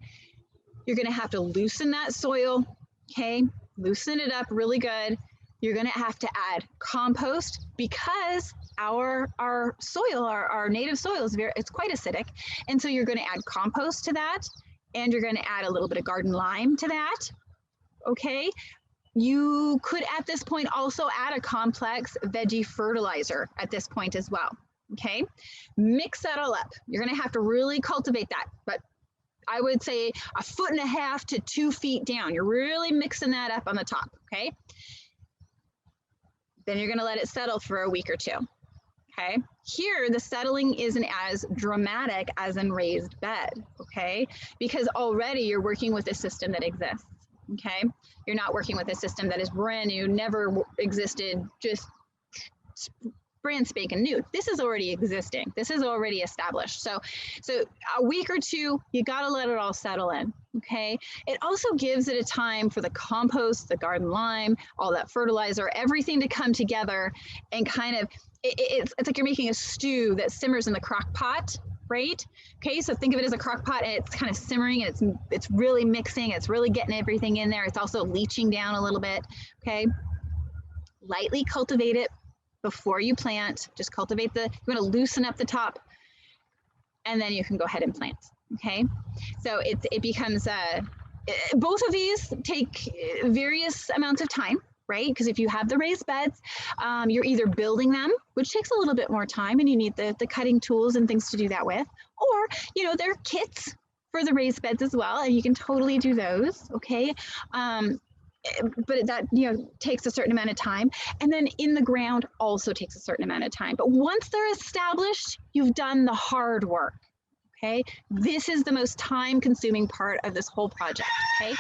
You're going to have to loosen that soil. Okay, loosen it up really good. You're going to have to add compost, because our soil, our native soil it's quite acidic. And so you're going to add compost to that, and you're going to add a little bit of garden lime to that. Okay. You could at this point also add a complex veggie fertilizer at this point as well. Okay. Mix that all up. You're going to have to really cultivate that, but I would say 1.5 to 2 feet down. You're really mixing that up on the top. Okay. Then you're going to let it settle for a week or 2. Okay, here the settling isn't as dramatic as in raised bed, okay, because already you're working with a system that exists. Okay, you're not working with a system that is brand new, never existed, just brand spanking new. This is already existing. This is already established. So a week or 2, you got to let it all settle in. Okay. It also gives it a time for the compost, the garden lime, all that fertilizer, everything to come together and kind of, it's like you're making a stew that simmers in the crock pot, right? Okay. So think of it as a crock pot, and it's kind of simmering, and it's really mixing. It's really getting everything in there. It's also leaching down a little bit. Okay. Lightly cultivate it before you plant. Just cultivate you want to loosen up the top, and then you can go ahead and plant. Okay, so it becomes both of these take various amounts of time, right? Because if you have the raised beds, you're either building them, which takes a little bit more time, and you need the cutting tools and things to do that with, or there are kits for the raised beds as well, and you can totally do those. Okay. But that takes a certain amount of time, and then in the ground also takes a certain amount of time. But once they're established, you've done the hard work. Okay, this is the most time-consuming part of this whole project. Okay,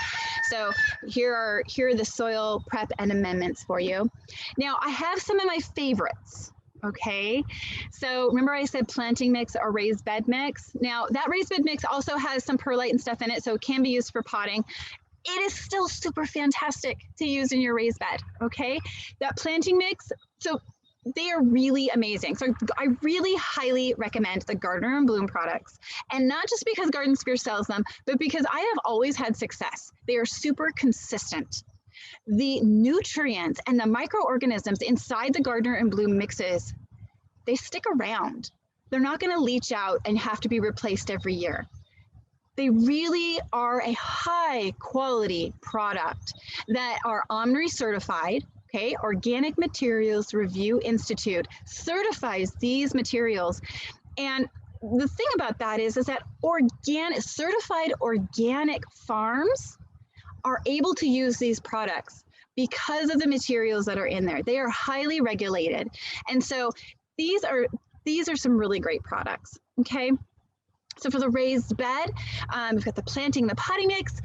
so here are the soil prep and amendments for you. Now I have some of my favorites. Okay, so remember I said planting mix or raised bed mix. Now that raised bed mix also has some perlite and stuff in it, so it can be used for potting. it is still super fantastic to use in your raised bed, okay? That planting mix, so they are really amazing. So I really highly recommend the Gardener and Bloom products. And not just because Garden Spear sells them, but because I have always had success. They are super consistent. The nutrients and the microorganisms inside the Gardener and Bloom mixes, they stick around. They're not going to leach out and have to be replaced every year. They really are a high quality product that are OMRI certified. Okay, Organic Materials Review Institute certifies these materials. And the thing about that is that certified organic farms are able to use these products because of the materials that are in there. They are highly regulated. And so these are some really great products, okay? So for the raised bed, we've got the planting, the potting mix.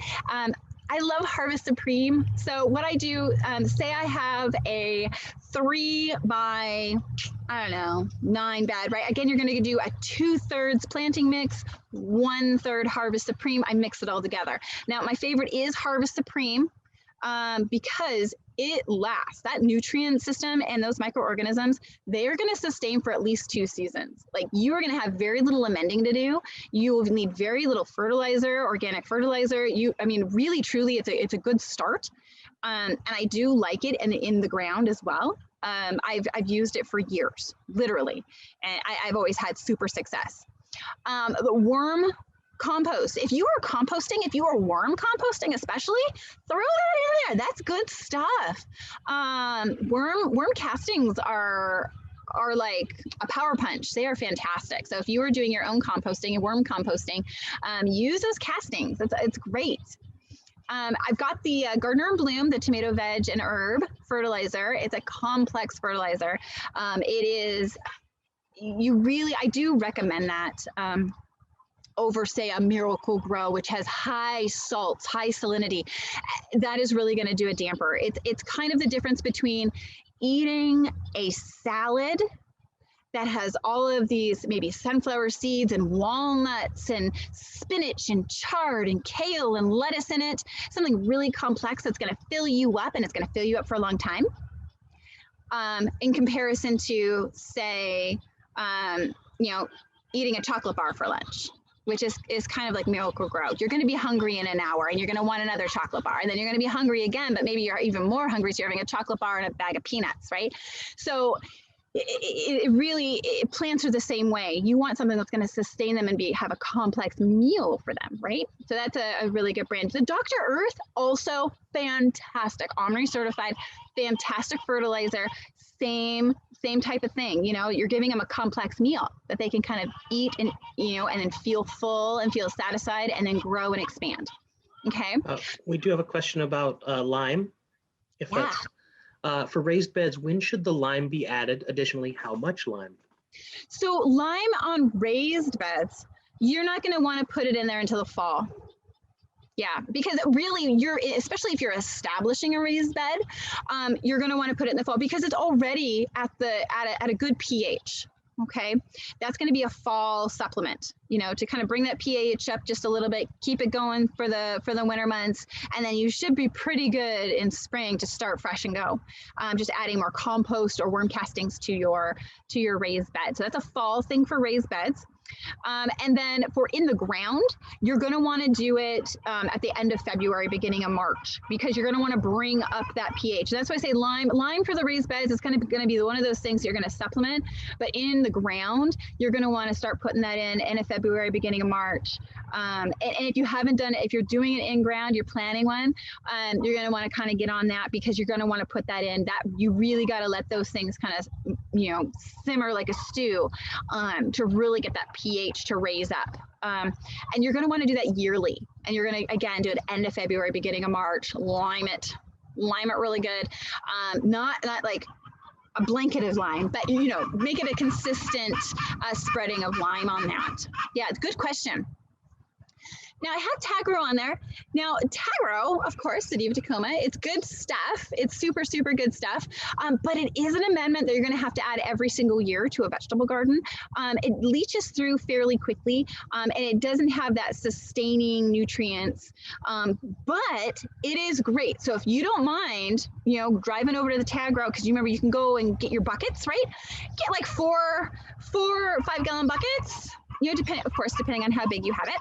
I love Harvest Supreme. So what I do, say I have a 3 by, 9 bed, right? Again, you're gonna do a 2/3 planting mix, 1/3 Harvest Supreme. I mix it all together. Now, my favorite is Harvest Supreme because it lasts. That nutrient system and those microorganisms, they are going to sustain for at least 2 seasons. Like, you are going to have very little amending to do. You will need very little fertilizer, organic fertilizer. Really, truly, it's a good start. And I do like it in the ground as well. I've used it for years, literally, and I've always had super success. The worm compost. If you are composting, if you are worm composting especially, throw that in there. That's good stuff. Worm castings are like a power punch. They are fantastic. So if you are doing your own composting and worm composting, use those castings. It's great. I've got the Gardener and Bloom, the tomato, veg, and herb fertilizer. It's a complex fertilizer. I do recommend that over, say, a Miracle Grow, which has high salts, high salinity. That is really going to do a damper. It's kind of the difference between eating a salad that has all of these maybe sunflower seeds and walnuts and spinach and chard and kale and lettuce in it, something really complex that's going to fill you up, and it's going to fill you up for a long time, in comparison to, say, eating a chocolate bar for lunch, which is kind of like Miracle Grow. You're going to be hungry in an hour, and you're going to want another chocolate bar, and then you're going to be hungry again, but maybe you're even more hungry, so you're having a chocolate bar and a bag of peanuts, right? So plants are the same way. You want something that's going to sustain them and have a complex meal for them, right? So that's a really good brand. The Dr. Earth, also fantastic, OMRI certified, fantastic fertilizer, same type of thing. You're giving them a complex meal that they can kind of eat and then feel full and feel satisfied, and then grow and expand. Okay. We do have a question about lime. If that's for raised beds, when should the lime be added? Additionally, how much lime? So lime on raised beds, you're not going to want to put it in there until the fall. Yeah, because really, especially if you're establishing a raised bed, you're going to want to put it in the fall because it's already at a good pH. Okay, that's going to be a fall supplement, to kind of bring that pH up just a little bit, keep it going for the winter months, and then you should be pretty good in spring to start fresh and go. Just adding more compost or worm castings to your raised bed. So that's a fall thing for raised beds. And then for in the ground, you're going to want to do it at the end of February, beginning of March, because you're going to want to bring up that pH. That's why I say lime for the raised beds is kind of going to be one of those things you're going to supplement. But in the ground, you're going to want to start putting that in end of February, beginning of March. And if you haven't done it, if you're doing it in ground, you're planning one, you're going to want to kind of get on that, because you're going to want to put that in. That you really got to let those things kind of simmer like a stew to really get that pH to raise up. And you're going to want to do that yearly, and you're going to again do it end of February, beginning of March. Lime it really good. Not like a blanket of lime, but make it a consistent spreading of lime on that. Yeah, good question. Now I have Tagro on there. Now Tagro, of course, City of Tacoma, it's good stuff. It's super, super good stuff. But it is an amendment that you're going to have to add every single year to a vegetable garden. It leaches through fairly quickly, and it doesn't have that sustaining nutrients. But it is great. So if you don't mind, driving over to the Tagro, because you remember you can go and get your buckets, right? Get like four 5-gallon buckets. Depending on how big you have it.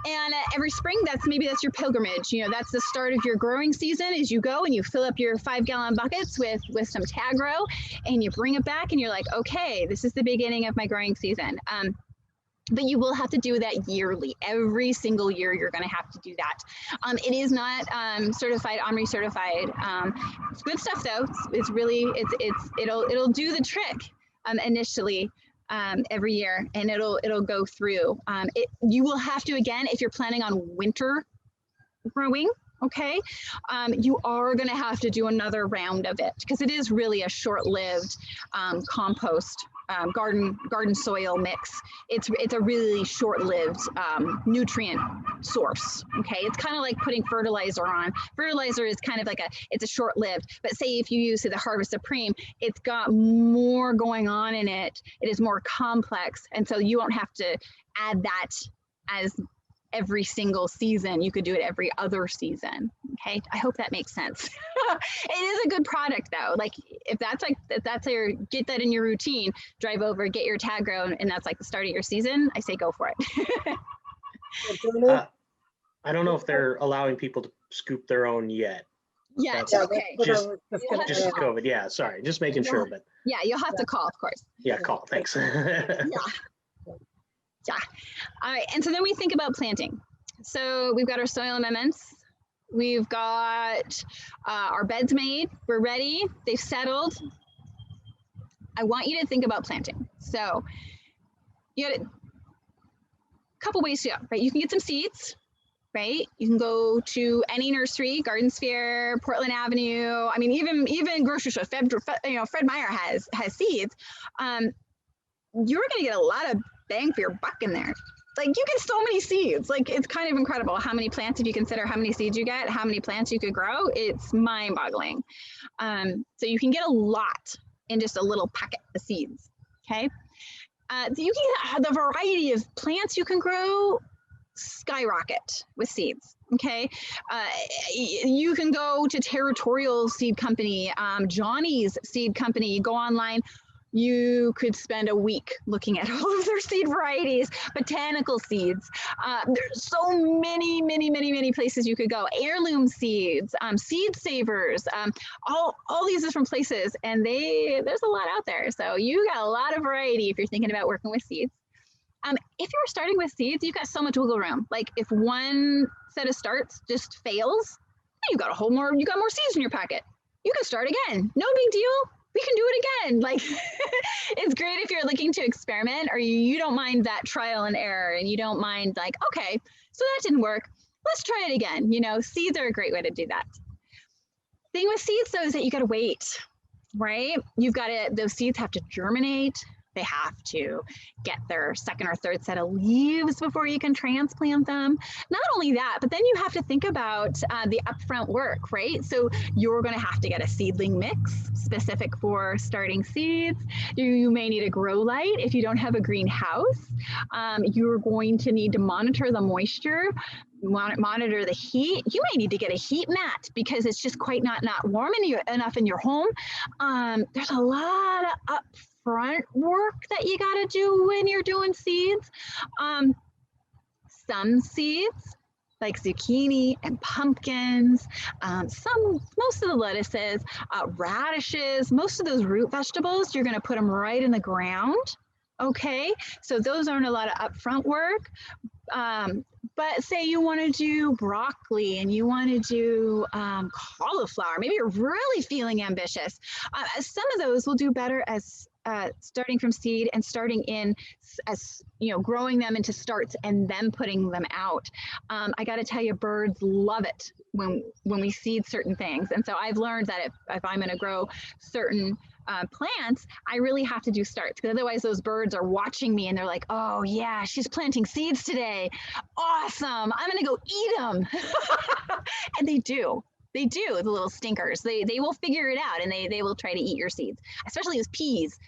And every spring, that's your pilgrimage. That's the start of your growing season, as you go and you fill up your 5-gallon buckets with some Tagro, and you bring it back and you're like, okay, this is the beginning of my growing season. But you will have to do that yearly. Every single year, you're going to have to do that. It is not certified, OMRI certified. It's good stuff though. It'll do the trick initially. Every year, and it'll go through. You will have to, again, if you're planning on winter growing, okay, you are going to have to do another round of it, because it is really a short-lived compost garden soil mix. It's a really short-lived nutrient source. Okay, it's kind of like putting fertilizer on. Fertilizer is kind of like it's a short-lived. But say if you use the Harvest Supreme, it's got more going on in it. It is more complex, and so you won't have to add that as every single season. You could do it every other season. Okay, I hope that makes sense. It is a good product though. Like if that's get that in your routine, drive over, get your Tagro, and that's like the start of your season, I say go for it. I don't know if they're allowing people to scoop their own yet. Yeah, okay. Just COVID. Yeah, sorry, just making sure. But yeah, you'll have to call, of course. Yeah, call. Thanks. Yeah. All right. And so then we think about planting. So we've got our soil amendments. We've got our beds made. We're ready. They've settled. I want you to think about planting. So you got a couple ways to go, right? You can get some seeds, right? You can go to any nursery, Garden Sphere, Portland Avenue. I mean, even grocery store. Fred Meyer has seeds. You're going to get a lot of bang for your buck in there. Like you get so many seeds. Like it's kind of incredible how many plants, if you consider how many seeds you get, how many plants you could grow, it's mind-boggling. So you can get a lot in just a little packet of seeds. Okay. So you can the variety of plants you can grow skyrocket with seeds. Okay. You can go to Territorial Seed Company, Johnny's Seed Company, go online. You could spend a week looking at all of their seed varieties, botanical seeds. There's so many places you could go. Heirloom seeds, Seed Savers, all these different places, and there's a lot out there. So you got a lot of variety if you're thinking about working with seeds. If you're starting with seeds, you've got so much wiggle room. Like if one set of starts just fails, you got more seeds in your packet. You can start again. No big deal. We can do it again. Like it's great if you're looking to experiment, or you don't mind that trial and error, and you don't mind like, okay, so that didn't work. Let's try it again. Seeds are a great way to do that. Thing with seeds though is that you got to wait, right? Those seeds have to germinate. They have to get their second or third set of leaves before you can transplant them. Not only that, but then you have to think about the upfront work, right? So you're going to have to get a seedling mix specific for starting seeds. You may need a grow light if you don't have a greenhouse. You're going to need to monitor the moisture, monitor the heat. You may need to get a heat mat because it's just quite not warm enough in your home. There's a lot of upfront work that you got to do when you're doing seeds. Some seeds like zucchini and pumpkins, most of the lettuces, radishes, most of those root vegetables, you're going to put them right in the ground. Okay, so those aren't a lot of upfront work. But say you want to do broccoli and you want to do cauliflower, maybe you're really feeling ambitious. Some of those will do better as starting from seed and starting in as growing them into starts and then putting them out. I got to tell you, birds love it when we seed certain things. And so I've learned that if I'm going to grow certain plants, I really have to do starts, because otherwise those birds are watching me and they're like, oh yeah, she's planting seeds today. Awesome. I'm going to go eat them. And they do. They do, the little stinkers. They will figure it out, and they will try to eat your seeds, especially as peas,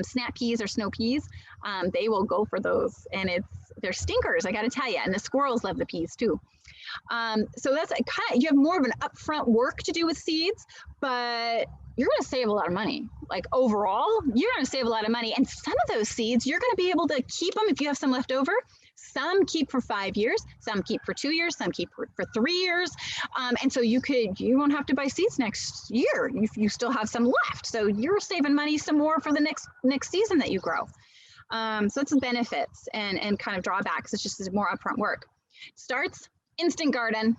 snap peas or snow peas. They will go for those, and they're stinkers, I got to tell you. And the squirrels love the peas too. So that's you have more of an upfront work to do with seeds, but you're going to save a lot of money. Like overall, you're going to save a lot of money. And some of those seeds, you're going to be able to keep them if you have some left over. Some keep for 5 years, some keep for 2 years, some keep for 3 years. And so you won't have to buy seeds next year. You still have some left. So you're saving money some more for the next season that you grow. So it's the benefits and kind of drawbacks. It's just more upfront work. Starts, instant garden.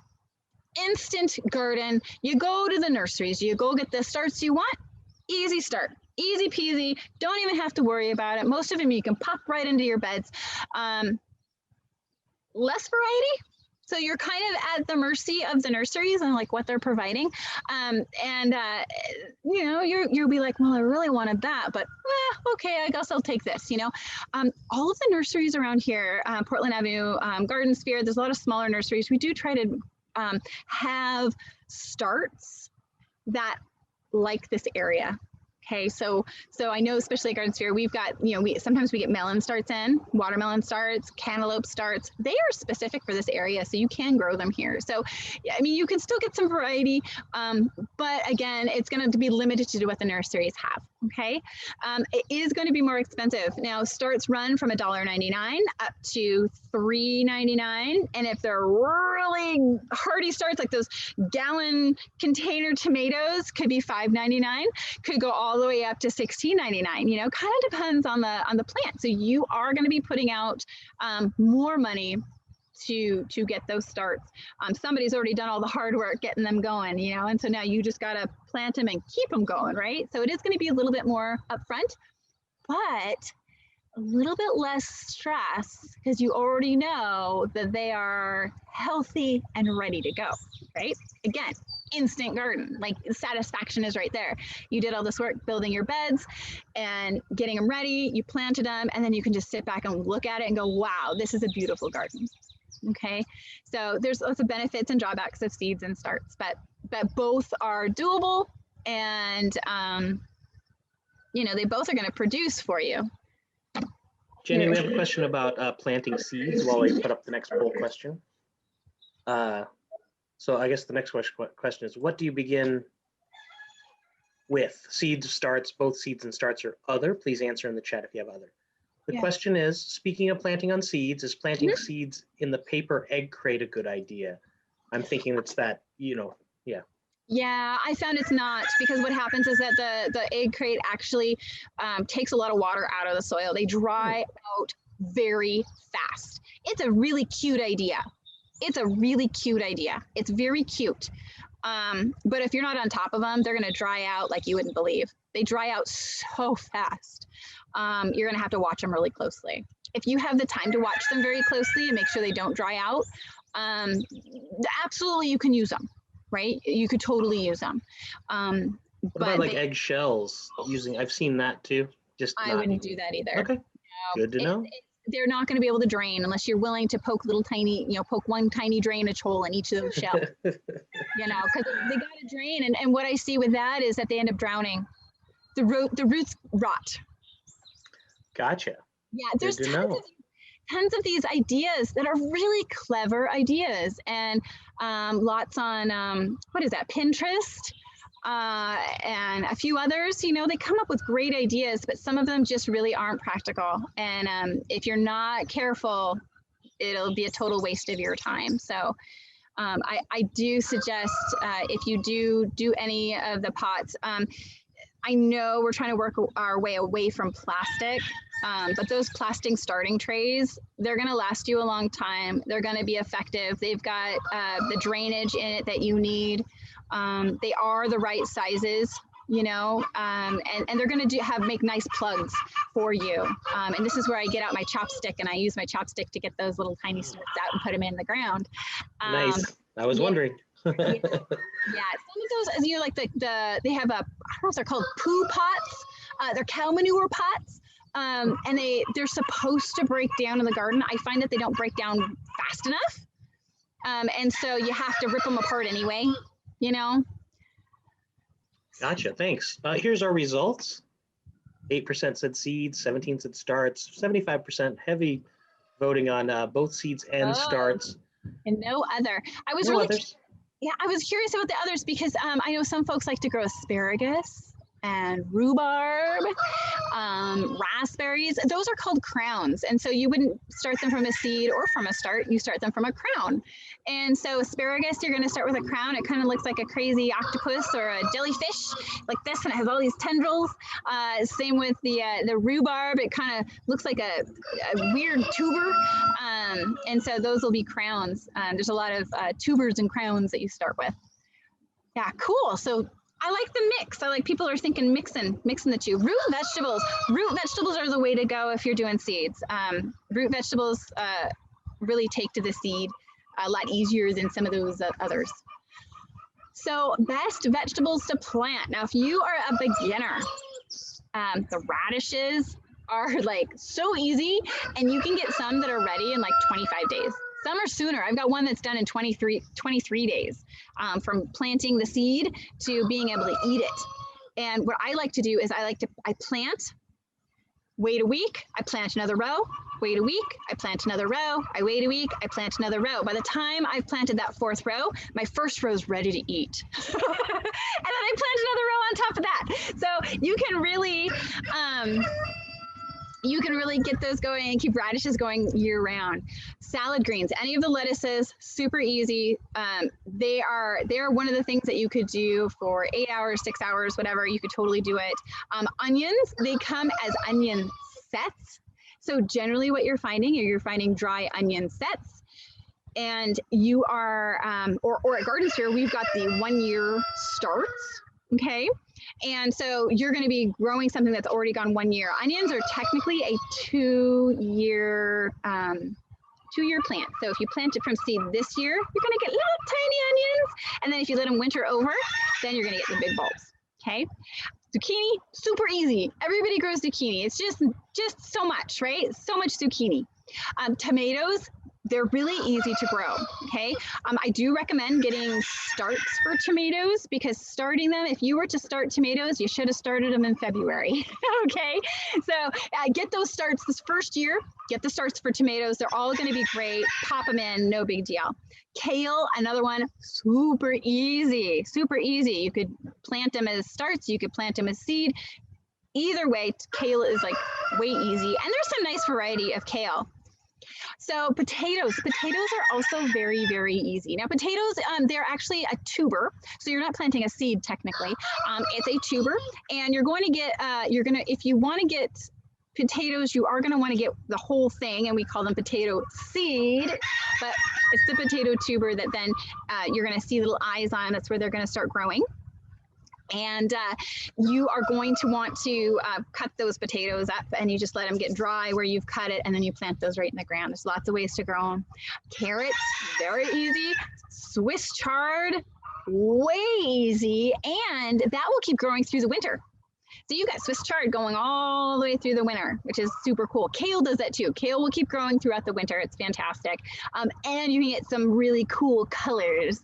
Instant garden. You go to the nurseries, you go get the starts you want. Easy start, easy peasy. Don't even have to worry about it. Most of them you can pop right into your beds. Less variety, so you're kind of at the mercy of the nurseries and like what they're providing. You'll be like, well, I really wanted that, but okay, I guess I'll take this. All of the nurseries around here, Portland Avenue, Garden Sphere, there's a lot of smaller nurseries. We do try to have starts that like this area. Okay, so I know, especially at Garden Sphere, we've got, sometimes we get melon starts in, watermelon starts, cantaloupe starts. They are specific for this area, so you can grow them here. So, you can still get some variety, but again, it's going to be limited to what the nurseries have. Okay, it is going to be more expensive. Now, starts run from $1.99 up to $3.99, and if they're really hardy starts, like those gallon container tomatoes, could be $5.99, could go all the way up to $16.99. Kind of depends on the plant. So you are going to be putting out more money to get those starts. Somebody's already done all the hard work getting them going, and so now you just got to plant them and keep them going, right? So it is going to be a little bit more upfront, but a little bit less stress, because you already know that they are healthy and ready to go, right? Again, instant garden, like satisfaction is right there. You did all this work building your beds and getting them ready, you planted them, and then you can just sit back and look at it and go, wow, this is a beautiful garden. Okay, so there's lots of benefits and drawbacks of seeds and starts, but both are doable, and they both are going to produce for you. Jenny, we have a question about planting seeds while we put up the next poll question. So I guess the next question is, what do you begin with? Seeds, starts, both seeds and starts, or other? Please answer in the chat if you have other. The question is, speaking of planting on seeds, is planting seeds in the paper egg crate a good idea? I'm thinking it's that, yeah. Yeah, I found it's not, because what happens is that the egg crate actually takes a lot of water out of the soil. They dry out very fast. It's a really cute idea. It's very cute. But if you're not on top of them, they're going to dry out like you wouldn't believe. They dry out so fast. You're going to have to watch them really closely. If you have the time to watch them very closely and make sure they don't dry out, absolutely you can use them, right? You could totally use them. What about like egg shells? I've seen that too. I wouldn't do that either. Okay, good to know. They're not going to be able to drain unless you're willing to poke one tiny drainage hole in each of those shells, because they got to drain. And what I see with that is that they end up drowning. The roots rot. Gotcha. Yeah, there's tons of these ideas that are really clever ideas, and lots on Pinterest, and a few others. They come up with great ideas, but some of them just really aren't practical. And if you're not careful, it'll be a total waste of your time. So I do suggest, if you do any of the pots, I know we're trying to work our way away from plastic, but those plastic starting trays, they're going to last you a long time. They're going to be effective. They've got the drainage in it that you need. They are the right sizes. you know, and they're going to make nice plugs for you. And this is where I get out my chopstick and I use my chopstick to get those little tiny snoots out and put them in the ground. Nice. I was wondering. Yeah, some of those, you know, like they have I don't know if they're called poo pots. They're cow manure pots. And they're supposed to break down in the garden. I find that they don't break down fast enough. And so you have to rip them apart anyway, you know? Gotcha, thanks. Here's our results. 8% said seeds, 17 said starts, 75% heavy voting on both seeds and starts. And no other. I was I was curious about the others because I know some folks like to grow asparagus and rhubarb, raspberries. Those are called crowns. And so you wouldn't start them from a seed or from a start, you start them from a crown. And so asparagus, you're gonna start with a crown. It kind of looks like a crazy octopus or a jellyfish like this, and it has all these tendrils. Same with the rhubarb. It kind of looks like a weird tuber. And so those will be crowns. There's a lot of tubers and crowns that you start with. Yeah, cool. So I like the mix. I like people are thinking mixing the two. Root vegetables are the way to go if you're doing seeds. Root vegetables really take to the seed a lot easier than some of those others. So best vegetables to plant. Now, if you are a beginner, the radishes are like so easy, and you can get some that are ready in like 25 days. Some are sooner. I've got one that's done in 23 days from planting the seed to being able to eat it. And what I like to do is I plant, wait a week, I plant another row, wait a week, I plant another row, I wait a week, I plant another row. By the time I've planted that fourth row, my first row is ready to eat. And then I plant another row on top of that. So you can really get those going and keep radishes going year round. Salad greens, any of the lettuces, super easy. They are one of the things that you could do for 8 hours, 6 hours, whatever. You could totally do it. Onions, they come as onion sets. So generally what you're finding dry onion sets. And you are, or at Garden Sphere, we've got the 1 year starts, okay? And so you're going to be growing something that's already gone 1 year. Onions are technically a 2 year plant. So if you plant it from seed this year, you're going to get little tiny onions. And then if you let them winter over, then you're going to get the big bulbs. Okay. Zucchini, super easy. Everybody grows zucchini. It's just so much, right? So much zucchini. Tomatoes, they're really easy to grow, okay? I do recommend getting starts for tomatoes, because starting them, if you were to start tomatoes, you should have started them in February, okay? So get those starts this first year, get the starts for tomatoes. They're all gonna be great. Pop them in, no big deal. Kale, another one, super easy, super easy. You could plant them as starts, you could plant them as seed. Either way, kale is like way easy. And there's some nice variety of kale. So potatoes are also very, very easy. Now potatoes, they're actually a tuber. So you're not planting a seed technically. It's a tuber, and you're going to get, if you want to get potatoes, you are going to want to get the whole thing, and we call them potato seed, but it's the potato tuber that then you're going to see little eyes on. That's where they're going to start growing. And you are going to want to cut those potatoes up, and you just let them get dry where you've cut it, and then you plant those right in the ground. There's lots of ways to grow them. Carrots, very easy. Swiss chard, way easy, and that will keep growing through the winter. So you got Swiss chard going all the way through the winter, which is super cool. Kale does that too. Kale will keep growing throughout the winter. It's fantastic. And you can get some really cool colors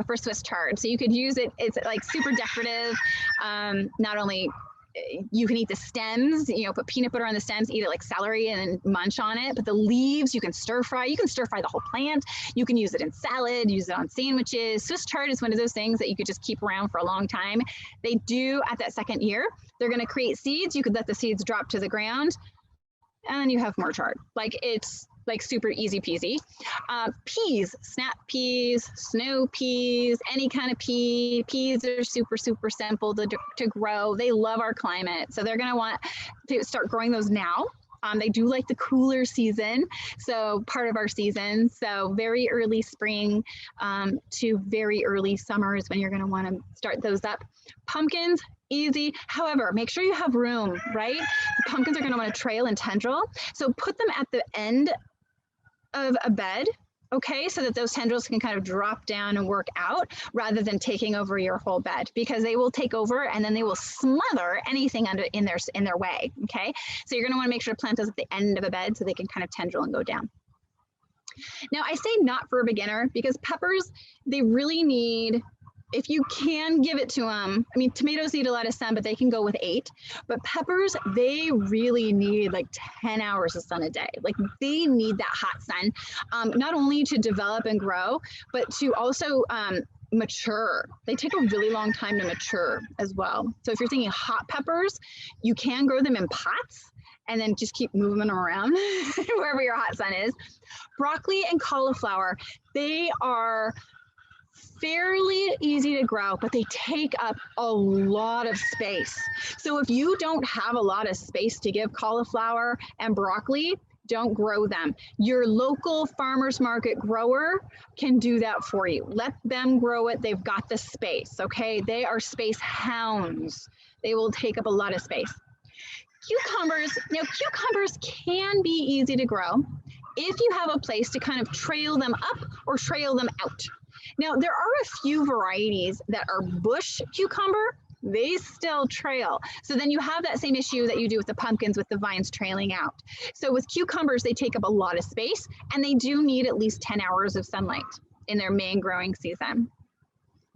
for Swiss chard. So you could use it. It's like super decorative. Not only you can eat the stems, put peanut butter on the stems, eat it like celery and munch on it. But the leaves, you can stir fry. You can stir fry the whole plant. You can use it in salad, use it on sandwiches. Swiss chard is one of those things that you could just keep around for a long time. They do at that second year, they're going to create seeds. You could let the seeds drop to the ground, and you have more chard. Like, it's like super easy peasy. Peas, snap peas, snow peas, any kind of pea. Peas are super, super simple to grow. They love our climate. So they're gonna want to start growing those now. They do like the cooler season, so part of our season. So very early spring to very early summer is when you're gonna wanna start those up. Pumpkins, easy. However, make sure you have room, right? The pumpkins are going to want to trail and tendril. So put them at the end of a bed, okay, so that those tendrils can kind of drop down and work out rather than taking over your whole bed, because they will take over and then they will smother anything in their way, okay? So you're going to want to make sure to plant those at the end of a bed so they can kind of tendril and go down. Now, I say not for a beginner because peppers, they really need, if you can give it to them, I mean, tomatoes need a lot of sun, but they can go with 8. But peppers, they really need like 10 hours of sun a day. Like they need that hot sun, not only to develop and grow, but to also mature. They take a really long time to mature as well. So if you're thinking hot peppers, you can grow them in pots and then just keep moving them around wherever your hot sun is. Broccoli and cauliflower, they are fairly easy to grow, but they take up a lot of space. So if you don't have a lot of space to give cauliflower and broccoli, don't grow them. Your local farmer's market grower can do that for you. Let them grow it. They've got the space, okay? They are space hounds. They will take up a lot of space. Cucumbers, now cucumbers can be easy to grow if you have a place to kind of trail them up or trail them out. Now, there are a few varieties that are bush cucumber. They still trail. So then you have that same issue that you do with the pumpkins with the vines trailing out. So with cucumbers, they take up a lot of space and they do need at least 10 hours of sunlight in their main growing season.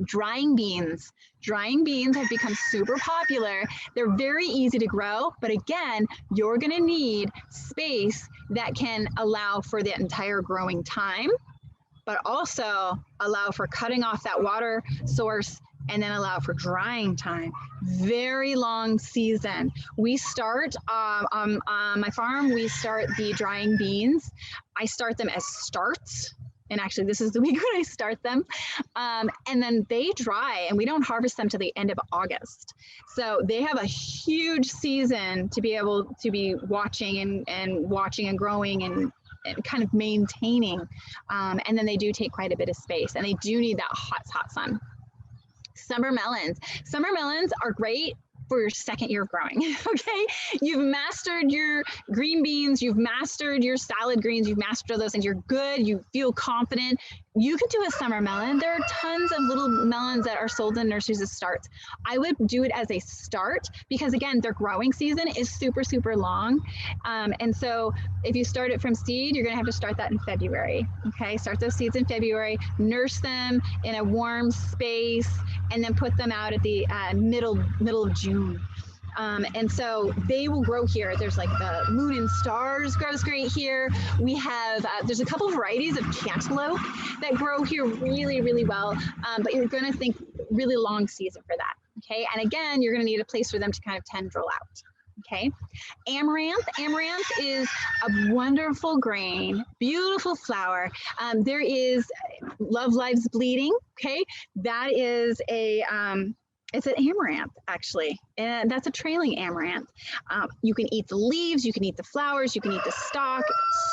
Drying beans. Drying beans have become super popular. They're very easy to grow, but again, you're gonna need space that can allow for the entire growing time, but also allow for cutting off that water source and then allow for drying time. Very long season. We start on my farm, we start the drying beans. I start them as starts. And actually this is the week when I start them. And then they dry and we don't harvest them till the end of August. So they have a huge season to be able to be watching and watching and growing and kind of maintaining. And then they do take quite a bit of space and they do need that hot sun. Summer melons. Summer melons are great for your second year of growing, okay? You've mastered your green beans, you've mastered your salad greens, you've mastered all those things, you're good, you feel confident. You can do a summer melon. There are tons of little melons that are sold in nurseries as starts. I would do it as a start because again, their growing season is super, super long. And so if you start it from seed, you're gonna have to start that in February, okay? Start those seeds in February, nurse them in a warm space, and then put them out at the middle of June. And so they will grow here. There's like the moon and stars grows great here. We have, there's a couple varieties of cantaloupe that grow here really, really well, but you're gonna think really long season for that, okay? And again, you're gonna need a place for them to kind of tendril out, okay? Amaranth. Amaranth is a wonderful grain, beautiful flower. There is Love Lives Bleeding, okay? That is a, it's an amaranth, actually, and that's a trailing amaranth. You can eat the leaves, you can eat the flowers, you can eat the stalk.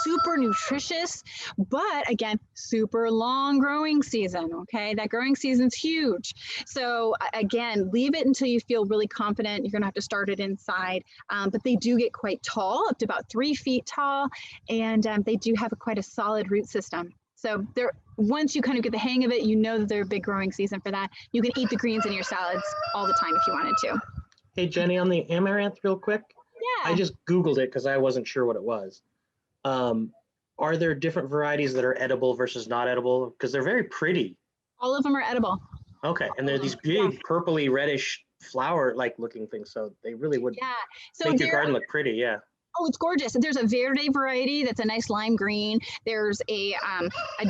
Super nutritious, but again, super long growing season, okay? That growing season's huge. So again, leave it until you feel really confident. You're gonna have to start it inside, but they do get quite tall, up to about 3 feet tall, and they do have quite a solid root system. So they're, once you kind of get the hang of it, you know that they're a big growing season for that. You can eat the greens in your salads all the time if you wanted to. Hey, Jenny, on the amaranth real quick. Yeah. I just Googled it because I wasn't sure what it was. Are there different varieties that are edible versus not edible? Because they're very pretty. All of them are edible. Okay, and they're these big purpley reddish flower-like looking things, so they really would make your garden look pretty, yeah. Oh, it's gorgeous. There's a verde variety that's a nice lime green. There's a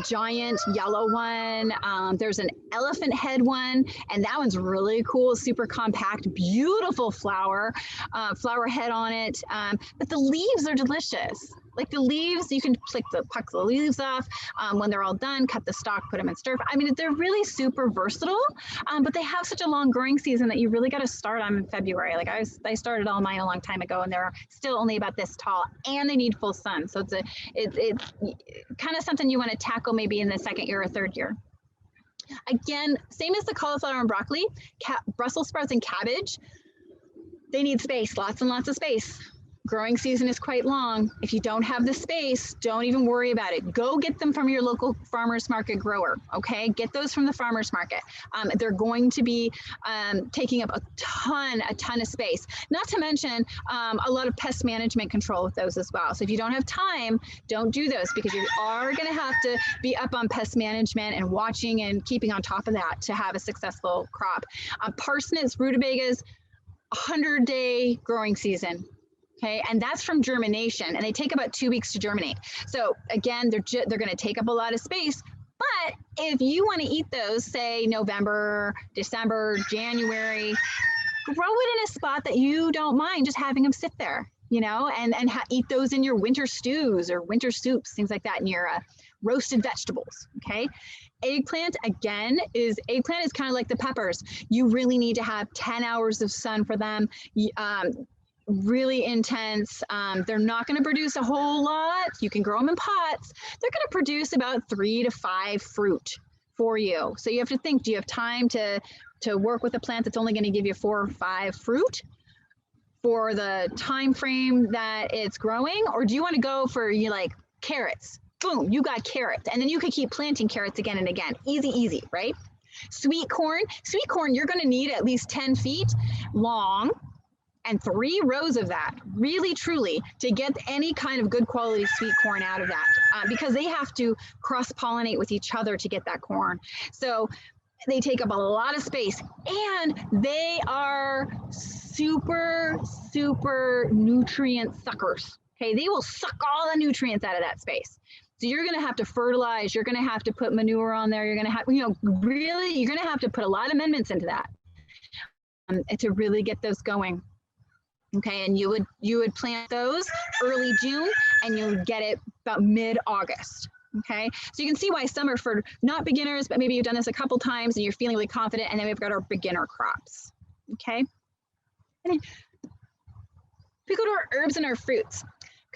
giant yellow one. There's an elephant head one, and that one's really cool, super compact, beautiful flower head on it. But the leaves are delicious. Like the leaves, you can pluck the leaves off when they're all done, cut the stalk, put them in stir fry. I mean, they're really super versatile, but they have such a long growing season that you really got to start on in February. Like I started all mine a long time ago, and they're still only about this tall, and they need full sun. So it's kind of something you want to tackle maybe in the second year or third year. Again, same as the cauliflower and broccoli, Brussels sprouts and cabbage. They need space, lots and lots of space. Growing season is quite long. If you don't have the space, don't even worry about it. Go get them from your local farmer's market grower, okay? Get those from the farmer's market. They're going to be taking up a ton of space. Not to mention a lot of pest management control with those as well. So if you don't have time, don't do those, because you are gonna have to be up on pest management and watching and keeping on top of that to have a successful crop. Parsnips, rutabagas, 100-day growing season. Okay, and that's from germination, and they take about 2 weeks to germinate. So again, they're going to take up a lot of space. But if you want to eat those, say November, December, January, grow it in a spot that you don't mind just having them sit there, you know, and eat those in your winter stews or winter soups, things like that, in your roasted vegetables. Okay. Eggplant, again, is kind of like the peppers. You really need to have 10 hours of sun for them. Really intense. They're not going to produce a whole lot. You can grow them in pots. They're going to produce about 3 to 5 fruit for you. So you have to think, do you have time to work with a plant that's only going to give you 4 or 5 fruit for the time frame that it's growing? Or do you want to go for, like carrots? Boom, you got carrots. And then you could keep planting carrots again and again. Easy, right? Sweet corn, you're going to need at least 10 feet long and 3 rows of that, really, truly, to get any kind of good quality sweet corn out of that, because they have to cross-pollinate with each other to get that corn. So they take up a lot of space, and they are super, super nutrient suckers. Okay, they will suck all the nutrients out of that space. So you're going to have to fertilize, you're going to have to put manure on there, you're going to have, really, you're going to have to put a lot of amendments into that to really get those going. Okay, and you would plant those early June, and you'll get it about mid-August. Okay, so you can see why some are for not beginners, but maybe you've done this a couple times and you're feeling really confident. And then we've got our beginner crops. Okay, and then we go to our herbs and our fruits.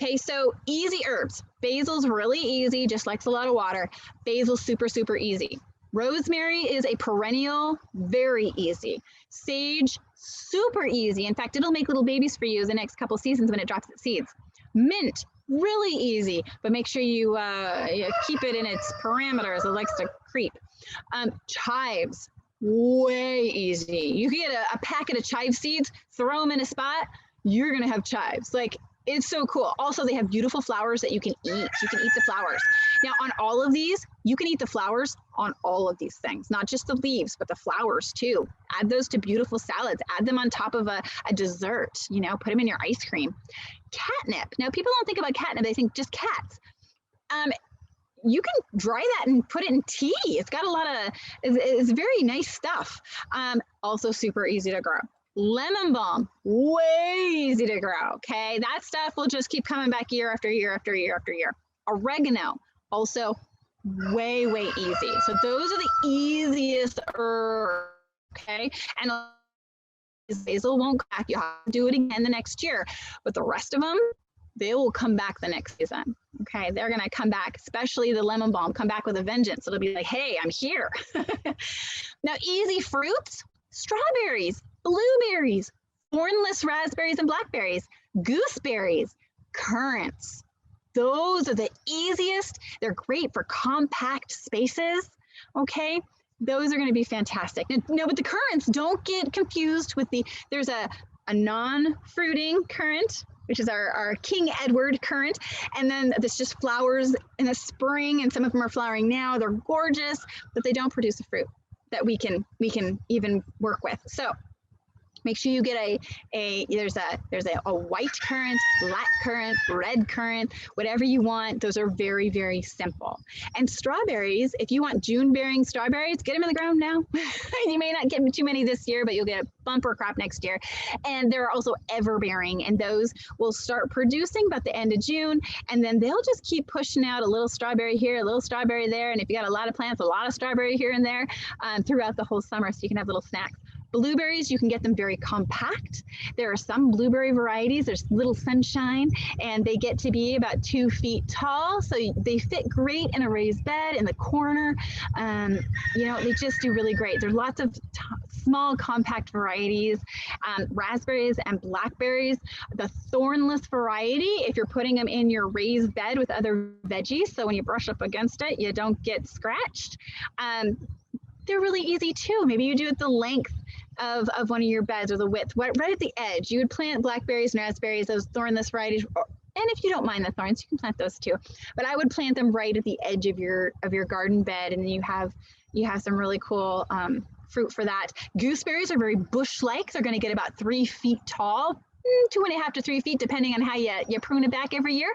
Okay, so easy herbs. Basil's really easy, just likes a lot of water. Basil's super, super easy. Rosemary is a perennial, very easy. Sage, super easy. In fact, it'll make little babies for you the next couple seasons when it drops its seeds. Mint, really easy, but make sure you keep it in its parameters. It likes to creep. Chives, way easy. You can get a packet of chive seeds, throw them in a spot, you're gonna have chives. Like, it's so cool. Also, they have beautiful flowers that you can eat. You can eat the flowers. Now, on all of these, you can eat the flowers on all of these things, not just the leaves, but the flowers too. Add those to beautiful salads. Add them on top of a dessert, put them in your ice cream. Catnip. Now, people don't think about catnip. They think just cats. You can dry that and put it in tea. It's got a lot of, it's very nice stuff. Also super easy to grow. Lemon balm, way easy to grow, okay? That stuff will just keep coming back year after year after year after year. Oregano, also way, way easy. So those are the easiest herbs, okay? And basil won't come back. You have to do it again the next year. But the rest of them, they will come back the next season, okay? They're gonna come back, especially the lemon balm, come back with a vengeance. It'll be like, hey, I'm here. Now, easy fruits, strawberries, blueberries, thornless raspberries and blackberries, gooseberries, currants. Those are the easiest. They're great for compact spaces, okay? Those are going to be fantastic. No, but the currants, don't get confused with there's a non-fruiting currant, which is our King Edward currant, and then this just flowers in the spring, and some of them are flowering now. They're gorgeous, but they don't produce a fruit that we can even work with. So make sure you get there's a white currant, black currant, red currant, whatever you want. Those are very, very simple. And strawberries, if you want June bearing strawberries, get them in the ground now. You may not get too many this year, but you'll get a bumper crop next year. And there are also ever bearing, and those will start producing about the end of June. And then they'll just keep pushing out a little strawberry here, a little strawberry there. And if you got a lot of plants, a lot of strawberry here and there throughout the whole summer, so you can have little snacks. Blueberries, you can get them very compact. There are some blueberry varieties, there's Little Sunshine, and they get to be about 2 feet tall. So they fit great in a raised bed in the corner. You know, they just do really great. There's lots of small compact varieties, raspberries and blackberries. The thornless variety, if you're putting them in your raised bed with other veggies, so when you brush up against it, you don't get scratched. They're really easy too. Maybe you do it the length of one of your beds or the width, right at the edge. You would plant blackberries and raspberries, those thornless varieties, and if you don't mind the thorns, you can plant those too. But I would plant them right at the edge of your garden bed, and then you have some really cool fruit for that. Gooseberries are very bush-like. They're going to get about 3 feet tall, 2.5 to 3 feet, depending on how you prune it back every year,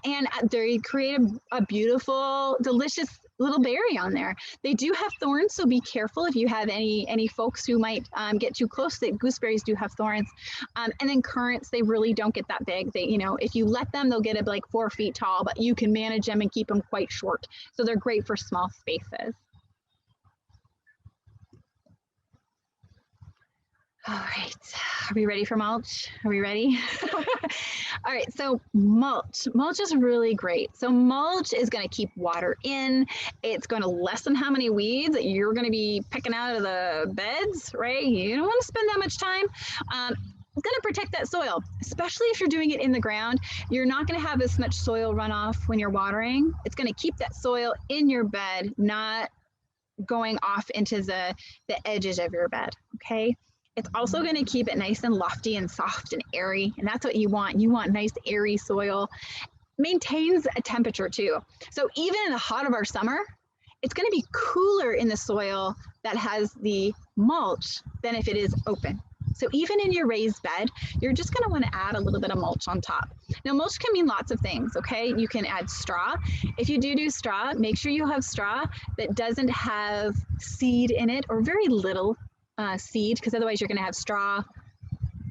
and they create a beautiful, delicious little berry on there. They do have thorns, so be careful if you have any folks who might get too close. That gooseberries do have thorns, and then currants, they really don't get that big. They, you know, if you let them, they'll get up like 4 feet tall, but you can manage them and keep them quite short. So they're great for small spaces. All right, are we ready for mulch? Are we ready? All right, so mulch is really great. So mulch is going to keep water in. It's going to lessen how many weeds that you're going to be picking out of the beds, right? You don't want to spend that much time. It's going to protect that soil, especially if you're doing it in the ground. You're not going to have as much soil runoff when you're watering. It's going to keep that soil in your bed, not going off into the edges of your bed, okay? It's also going to keep it nice and lofty and soft and airy, and that's what you want. You want nice airy soil. Maintains a temperature too. So even in the hot of our summer, it's going to be cooler in the soil that has the mulch than if it is open. So even in your raised bed, you're just going to want to add a little bit of mulch on top. Now, mulch can mean lots of things, okay? You can add straw. If you do straw, make sure you have straw that doesn't have seed in it, or very little seed, because otherwise you're going to have straw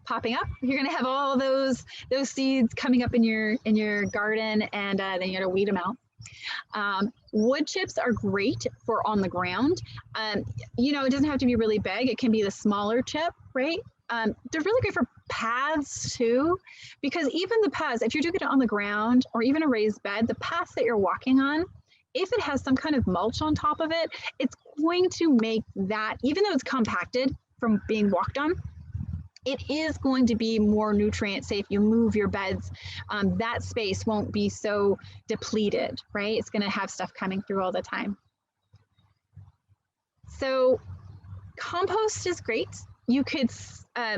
popping up. You're going to have all those seeds coming up in your garden, and then you got to weed them out. Wood chips are great for on the ground. You know, it doesn't have to be really big. It can be the smaller chip, right? They're really great for paths too, because even the paths, if you're doing it on the ground or even a raised bed, the paths that you're walking on, if it has some kind of mulch on top of it, it's going to make that, even though it's compacted from being walked on, it is going to be more nutrient safe. You move your beds, that space won't be so depleted, right? It's going to have stuff coming through all the time. So compost is great. You could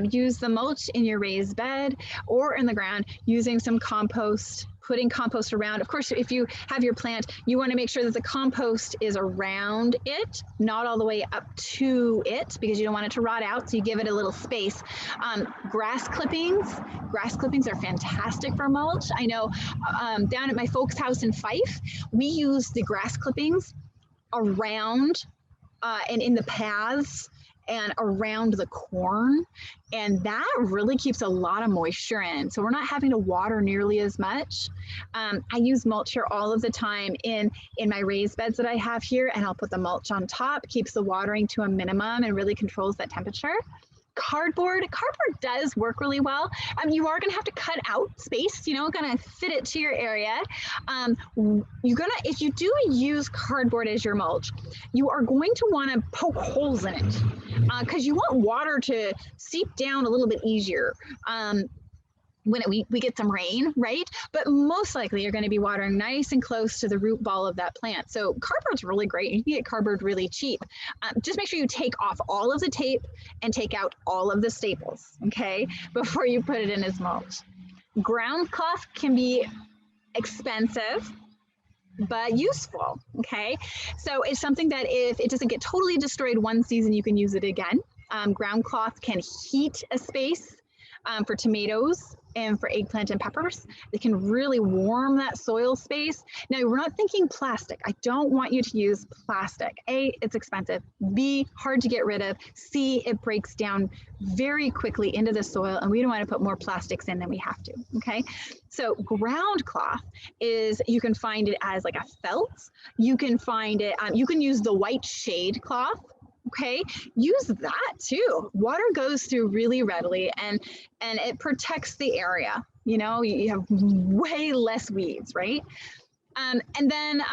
use the mulch in your raised bed or in the ground using some compost, putting compost around. Of course, if you have your plant, you want to make sure that the compost is around it, not all the way up to it, because you don't want it to rot out. So you give it a little space. Grass clippings are fantastic for mulch. I know down at my folks' house in Fife, we use the grass clippings around and in the paths and around the corn, and that really keeps a lot of moisture in, so we're not having to water nearly as much. I use mulch here all of the time in my raised beds that I have here, and I'll put the mulch on top, keeps the watering to a minimum and really controls that temperature. Cardboard does work really well. You are going to have to cut out space, you know, going to fit it to your area. If you do use cardboard as your mulch, you are going to want to poke holes in it because you want water to seep down a little bit easier when we get some rain, right? But most likely you're going to be watering nice and close to the root ball of that plant. So cardboard's really great. You can get cardboard really cheap. Just make sure you take off all of the tape and take out all of the staples, okay, before you put it in as mulch. Ground cloth can be expensive, but useful, okay? So it's something that if it doesn't get totally destroyed one season, you can use it again. Ground cloth can heat a space for tomatoes and for eggplant and peppers. They can really warm that soil space. Now, we're not thinking plastic. I don't want you to use plastic. A, it's expensive. B, hard to get rid of. C, it breaks down very quickly into the soil, and we don't want to put more plastics in than we have to, okay? So ground cloth is, you can find it as like a felt. You can find it, you can use the white shade cloth, okay, use that too. Water goes through really readily, and it protects the area. You know, you have way less weeds, right? And then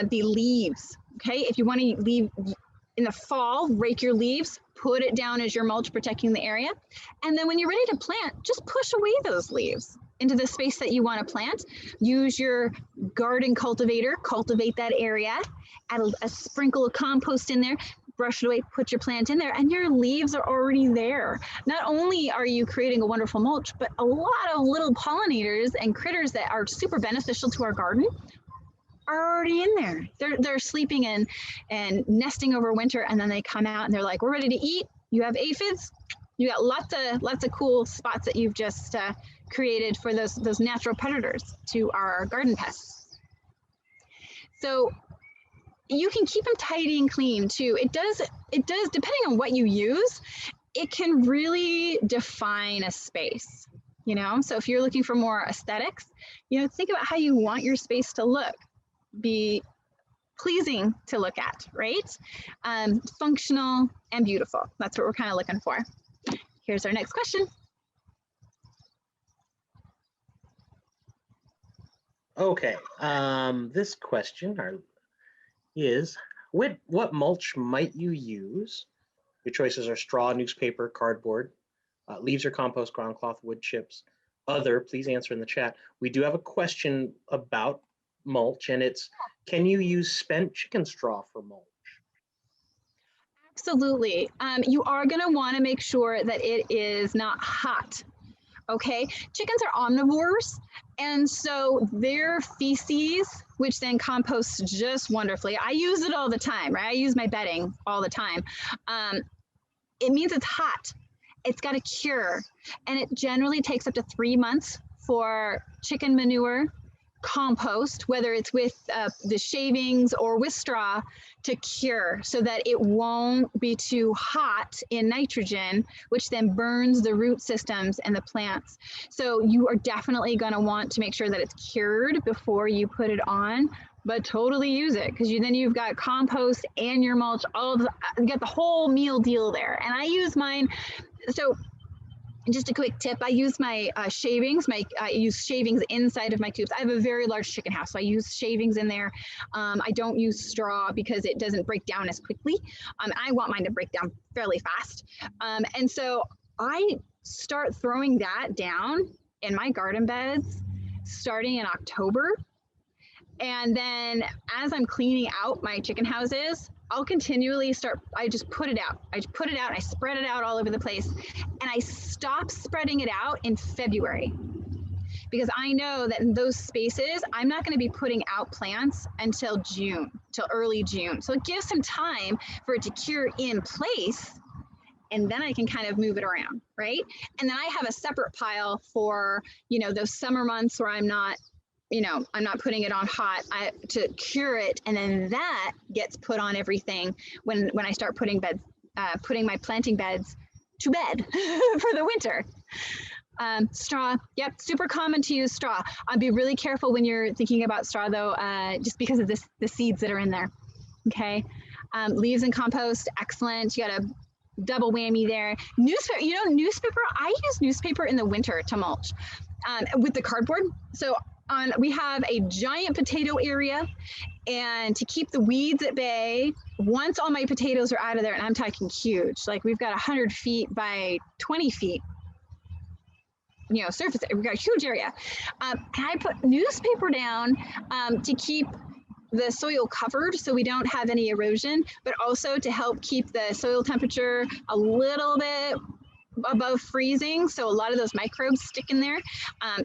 the leaves, okay? If you want to leave in the fall, rake your leaves, put it down as your mulch, protecting the area. And then when you're ready to plant, just push away those leaves into the space that you want to plant. Use your garden cultivator, cultivate that area, add a sprinkle of compost in there, brush it away, put your plant in there, and your leaves are already there. Not only are you creating a wonderful mulch, but a lot of little pollinators and critters that are super beneficial to our garden are already in there. They're sleeping and nesting over winter, and then they come out and they're like, we're ready to eat. You have aphids. You got lots of cool spots that you've just created for those natural predators to our garden pests. So you can keep them tidy and clean too. It does, depending on what you use, it can really define a space, you know? So if you're looking for more aesthetics, you know, think about how you want your space to look, be pleasing to look at, right? Functional and beautiful. That's what we're kind of looking for. Here's our next question. Okay, this question is, what mulch might you use? Your choices are straw, newspaper, cardboard, leaves or compost, ground cloth, wood chips. Other, please answer in the chat. We do have a question about mulch, and it's, can you use spent chicken straw for mulch? Absolutely. You are going to want to make sure that it is not hot. Okay, chickens are omnivores, and so their feces, which then composts just wonderfully. I use it all the time, right? I use my bedding all the time. It means it's hot. It's got to cure, and it generally takes up to 3 months for chicken manure compost, whether it's with the shavings or with straw, to cure, so that it won't be too hot in nitrogen, which then burns the root systems and the plants. So you are definitely going to want to make sure that it's cured before you put it on, but totally use it, because then you've got compost and your mulch, you got the whole meal deal there. And I use mine. So just a quick tip, I use my shavings. I use shavings inside of my tubes. I have a very large chicken house, so I use shavings in there. I don't use straw because it doesn't break down as quickly. I want mine to break down fairly fast. And so I start throwing that down in my garden beds starting in October. And then as I'm cleaning out my chicken houses, I'll continually I just put it out. I put it out and I spread it out all over the place. And I stop spreading it out in February, because I know that in those spaces, I'm not going to be putting out plants until early June. So it gives some time for it to cure in place, and then I can kind of move it around, right? And then I have a separate pile for, you know, those summer months where I'm not putting it on hot to cure it, and then that gets put on everything when I start putting my planting beds to bed for the winter. Straw, yep, super common to use straw. I'd be really careful when you're thinking about straw though, just because of the seeds that are in there. Okay, leaves and compost, excellent. You got a double whammy there. Newspaper, newspaper. I use newspaper in the winter to mulch with the cardboard. So we have a giant potato area, and to keep the weeds at bay, once all my potatoes are out of there, and I'm talking huge, like we've got 100 feet by 20 feet, surface, we've got a huge area. And I put newspaper down to keep the soil covered so we don't have any erosion, but also to help keep the soil temperature a little bit above freezing, so a lot of those microbes stick in there,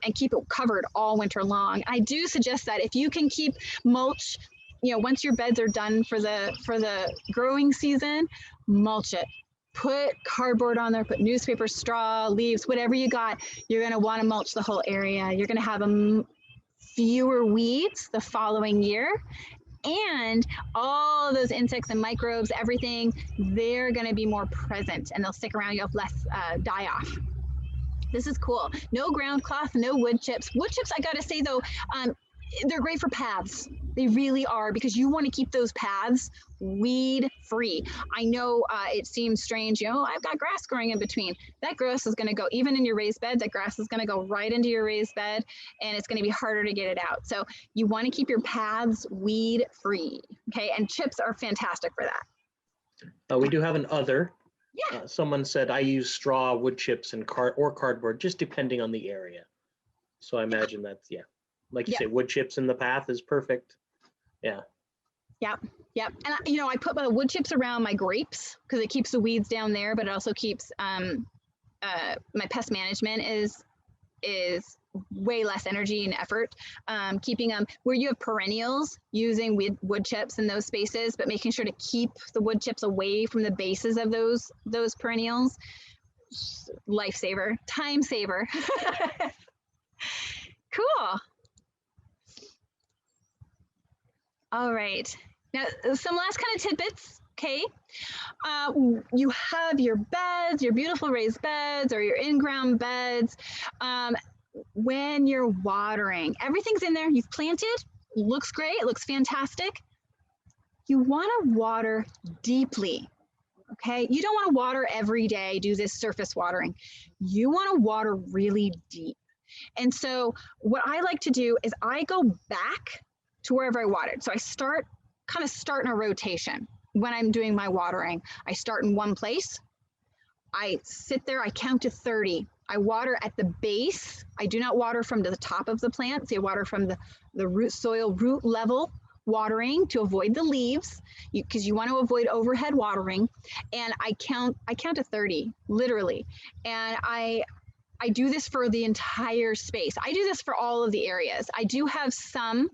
and keep it covered all winter long. I do suggest that if you can keep mulch, once your beds are done for the growing season, mulch it. Put cardboard on there, put newspaper, straw, leaves, whatever you got. You're going to want to mulch the whole area. You're going to have fewer weeds the following year. And all those insects and microbes, everything, they're going to be more present, and they'll stick around. You'll have less die off. This is cool. No ground cloth, no wood chips. Wood chips, I got to say though, they're great for paths. They really are, because you want to keep those paths weed free. I know it seems strange, I've got grass growing in between. That grass is going to go, even in your raised bed, that grass is going to go right into your raised bed, and it's going to be harder to get it out. So you want to keep your paths weed free. Okay. And chips are fantastic for that. We do have an other. Yeah. Someone said, I use straw, wood chips, and cardboard, just depending on the area. So I imagine that's, like you say, wood chips in the path is perfect. Yeah. Yep. And I put my wood chips around my grapes because it keeps the weeds down there, but it also keeps my pest management is way less energy and effort. Keeping them where you have perennials, using wood chips in those spaces, but making sure to keep the wood chips away from the bases of those perennials. Lifesaver, time saver. Cool. All right. Now, some last kind of tidbits, okay? You have your beds, your beautiful raised beds, or your in-ground beds. When you're watering, everything's in there. You've planted, looks great, it looks fantastic. You want to water deeply, okay? You don't want to water every day, do this surface watering. You want to water really deep. And so what I like to do is I go back to wherever I watered. So I start in a rotation when I'm doing my watering. I start in one place. I sit there, I count to 30. I water at the base. I do not water from the top of the plant. So I water from the soil root level watering to avoid the leaves, because you want to avoid overhead watering. And I count to 30, literally. And I do this for the entire space. I do this for all of the areas. I do have some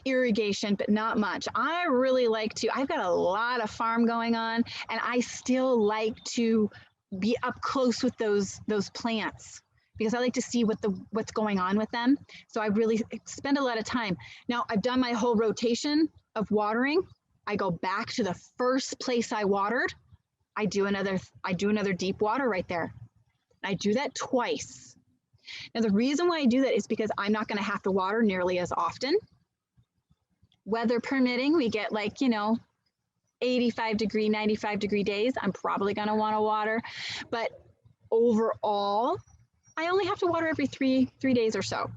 irrigation, but not much. I really like to, I've got a lot of farm going on, and I still like to be up close with those plants, because I like to see what's going on with them. So I really spend a lot of time. Now I've done my whole rotation of watering. I go back to the first place I watered. I do another deep water right there. I do that twice. Now, the reason why I do that is because I'm not going to have to water nearly as often. Weather permitting, we get 85 degree, 95 degree days. I'm probably going to want to water. But overall, I only have to water every three days or so,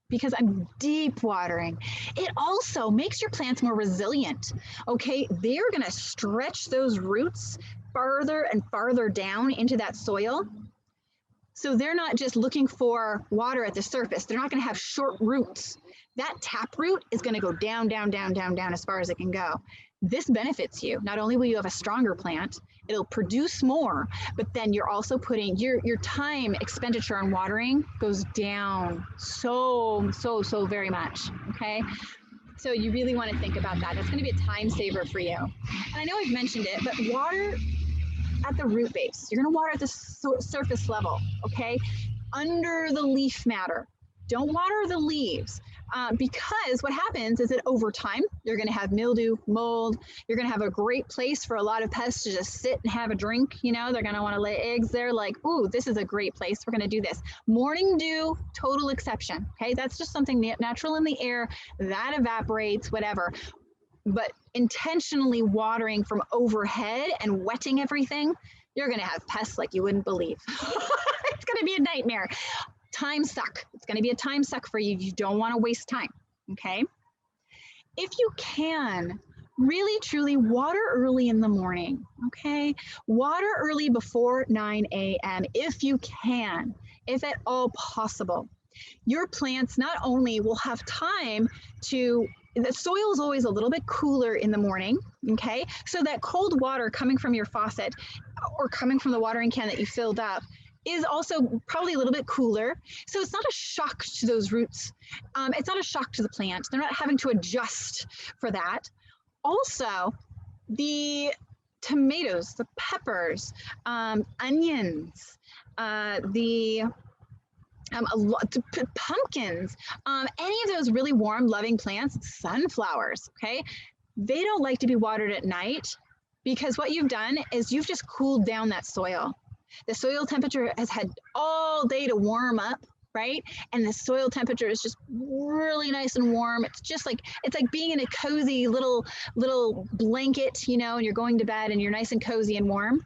because I'm deep watering. It also makes your plants more resilient. Okay, they're going to stretch those roots farther and farther down into that soil. So they're not just looking for water at the surface. They're not going to have short roots. That tap root is going to go down, down, down, down, down as far as it can go. This benefits you. Not only will you have a stronger plant, it'll produce more, but then you're also putting your time expenditure on watering goes down so very much. Okay. So you really want to think about that. That's going to be a time saver for you. And I know I've mentioned it, but water at the root base. You're going to water at the surface level, okay? Under the leaf matter. Don't water the leaves, because what happens is that over time, you're going to have mildew, mold. You're going to have a great place for a lot of pests to just sit and have a drink. They're going to want to lay eggs there, like, ooh, this is a great place. We're going to do this. Morning dew, total exception, okay? That's just something natural in the air that evaporates, whatever. But intentionally watering from overhead and wetting everything, you're going to have pests like you wouldn't believe. It's going to be a nightmare. Time suck. It's going to be a time suck for you. You don't want to waste time. Okay. If you can, really, truly water early in the morning. Okay. Water early before 9 a.m. if you can, if at all possible. Your plants not only will have time to, the soil is always a little bit cooler in the morning, okay? So that cold water coming from your faucet or coming from the watering can that you filled up is also probably a little bit cooler. So it's not a shock to those roots. It's not a shock to the plant. They're not having to adjust for that. Also, the tomatoes, the peppers, onions, pumpkins, any of those really warm, loving plants, sunflowers, okay? They don't like to be watered at night, because what you've done is you've just cooled down that soil. The soil temperature has had all day to warm up, right? And the soil temperature is just really nice and warm. It's like being in a cozy little blanket, you know, and you're going to bed and you're nice and cozy and warm.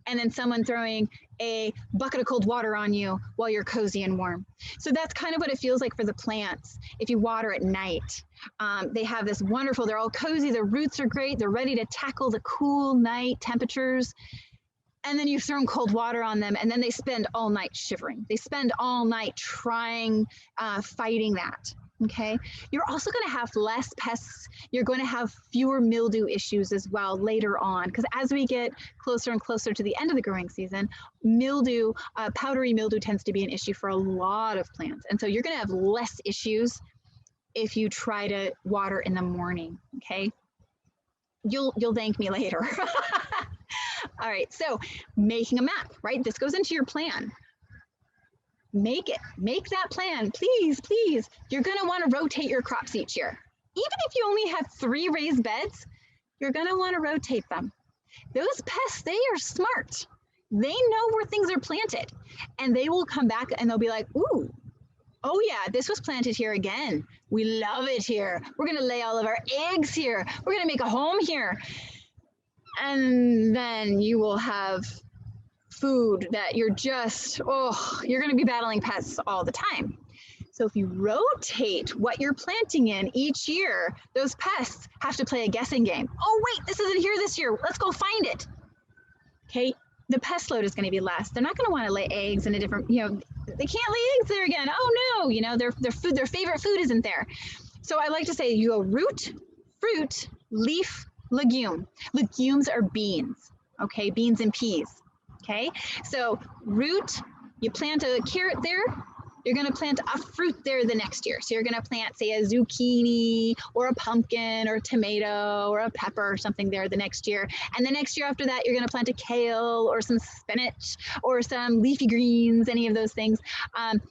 And then someone throwing a bucket of cold water on you while you're cozy and warm. So that's kind of what it feels like for the plants if you water at night. They have this wonderful, they're all cozy, their roots are great, they're ready to tackle the cool night temperatures. And then you throw them cold water on them, and then they spend all night shivering. They spend all night fighting that. Okay, you're also going to have less pests. You're going to have fewer mildew issues as well later on, because as we get closer and closer to the end of the growing season, mildew, powdery mildew tends to be an issue for a lot of plants. And so you're going to have less issues if you try to water in the morning. Okay, you'll thank me later. All right, so making a map, right? This goes into your plan. Make that plan, please, please. You're gonna wanna rotate your crops each year. Even if you only have 3 raised beds, you're gonna wanna rotate them. Those pests, they are smart. They know where things are planted, and they will come back and they'll be like, ooh, oh yeah, this was planted here again. We love it here. We're gonna lay all of our eggs here. We're gonna make a home here. And then you will have food that you're just, you're going to be battling pests all the time. So if you rotate what you're planting in each year, those pests have to play a guessing game. Oh, wait, this isn't here this year. Let's go find it. Okay, the pest load is going to be less. They're not going to want to lay eggs in a different, they can't lay eggs there again. Oh no, their favorite food isn't there. So I like to say you go root, fruit, leaf, legume. Legumes are beans, okay, beans and peas. Okay, so root, you plant a carrot there, you're going to plant a fruit there the next year. So you're going to plant, say, a zucchini or a pumpkin or a tomato or a pepper or something there the next year. And the next year after that, you're going to plant a kale or some spinach or some leafy greens, any of those things. And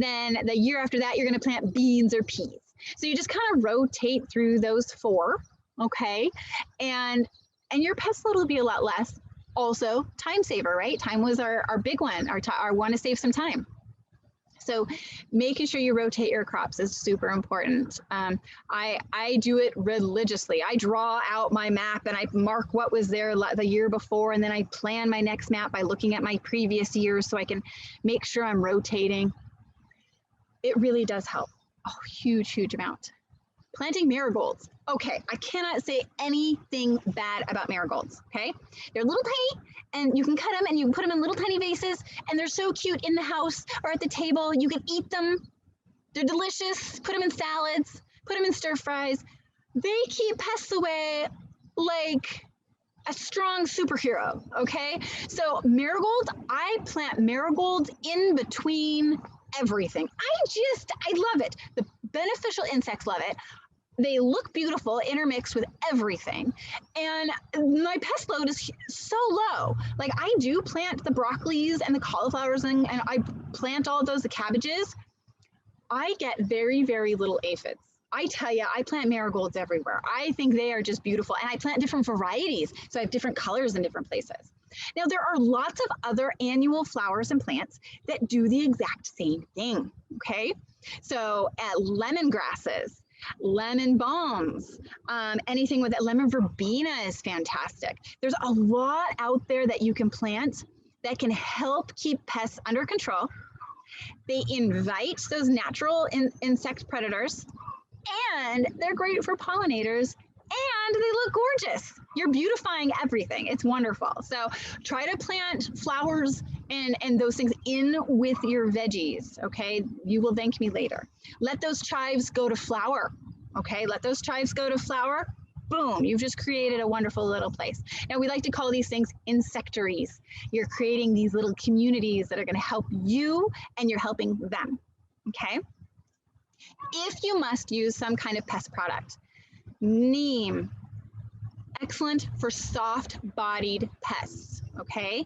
then the year after that, you're going to plant beans or peas. So you just kind of rotate through those 4, okay? And your pest load will be a lot less. Also, time saver, right? Time was our big one, our want to save some time. So making sure you rotate your crops is super important. I do it religiously. I draw out my map and I mark what was there the year before, and then I plan my next map by looking at my previous years so I can make sure I'm rotating. It really does help. A huge, huge amount. Planting marigolds. Okay, I cannot say anything bad about marigolds, okay? They're little tiny, and you can cut them and you can put them in little tiny vases, and they're so cute in the house or at the table. You can eat them. They're delicious. Put them in salads, put them in stir fries. They keep pests away like a strong superhero, okay? So marigold, I plant marigolds in between everything. I love it. The beneficial insects love it. They look beautiful intermixed with everything. And my pest load is so low. Like I do plant the broccolis and the cauliflowers and I plant all of those, the cabbages. I get very, very little aphids. I tell you, I plant marigolds everywhere. I think they are just beautiful. And I plant different varieties. So I have different colors in different places. Now, there are lots of other annual flowers and plants that do the exact same thing, okay? So lemongrasses, lemon balms, anything with it. Lemon verbena is fantastic. There's a lot out there that you can plant that can help keep pests under control. They invite those natural insect predators, and they're great for pollinators, and they look gorgeous. You're beautifying everything. It's wonderful. So try to plant flowers and those things in with your veggies, okay? You will thank me later. Let those chives go to flower, okay? Let those chives go to flower. Boom, you've just created a wonderful little place. Now we like to call these things insectaries. You're creating these little communities that are gonna help you and you're helping them, okay? If you must use some kind of pest product, neem, excellent for soft-bodied pests, okay?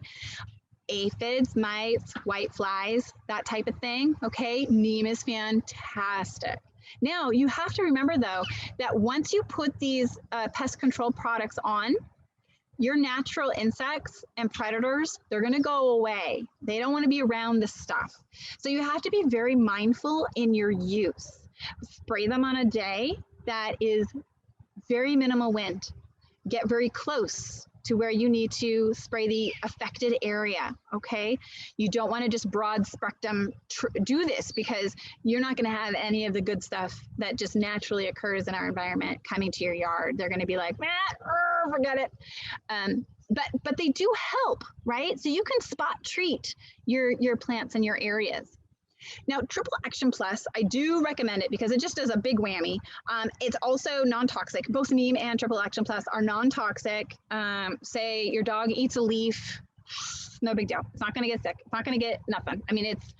Aphids, mites, whiteflies, that type of thing, okay? Neem is fantastic. Now, you have to remember, though, that once you put these pest control products on, your natural insects and predators, they're going to go away. They don't want to be around this stuff. So you have to be very mindful in your use. Spray them on a day that is very minimal wind. Get very close to where you need to spray the affected area, okay? You don't want to just broad spectrum do this, because you're not going to have any of the good stuff that just naturally occurs in our environment coming to your yard. They're going to be like, forget it. But they do help, right? So you can spot treat your plants in your areas. Now, Triple Action Plus, I do recommend it because it just does a big whammy. It's also non-toxic. Both Neem and Triple Action Plus are non-toxic. Say your dog eats a leaf, no big deal. It's not going to get sick. It's not going to get nothing. I mean, it's,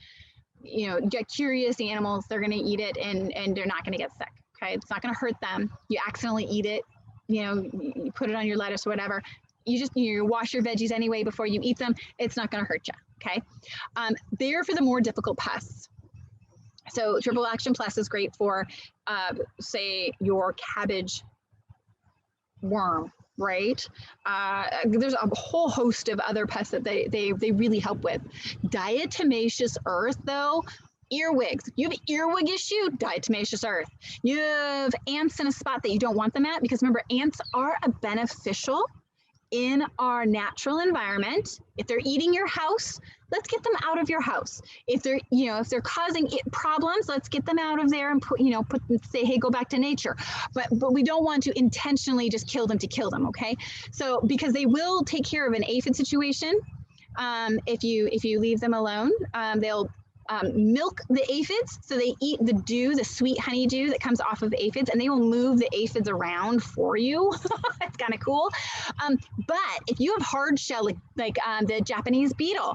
you know, get curious animals, they're going to eat it and they're not going to get sick. Okay, it's not going to hurt them. You accidentally eat it, you know, you put it on your lettuce or whatever. You wash your veggies anyway before you eat them. It's not going to hurt you. Okay, they're for the more difficult pests. So Triple Action Plus is great for, say, your cabbage worm, right? There's a whole host of other pests that they really help with. Diatomaceous earth, though, earwigs. You have an earwig issue, diatomaceous earth. You have ants in a spot that you don't want them at, because remember, ants are a beneficial in our natural environment. If they're eating your house, let's get them out of your house. If they're, you know, if they're causing problems, let's get them out of there and say, hey, go back to nature. But we don't want to intentionally just kill them to kill them, okay? So because they will take care of an aphid situation. If you leave them alone, they'll milk the aphids, so they eat the dew, the sweet honeydew that comes off of aphids, and they will move the aphids around for you. It's kind of cool. But if you have hard shell, like the Japanese beetle,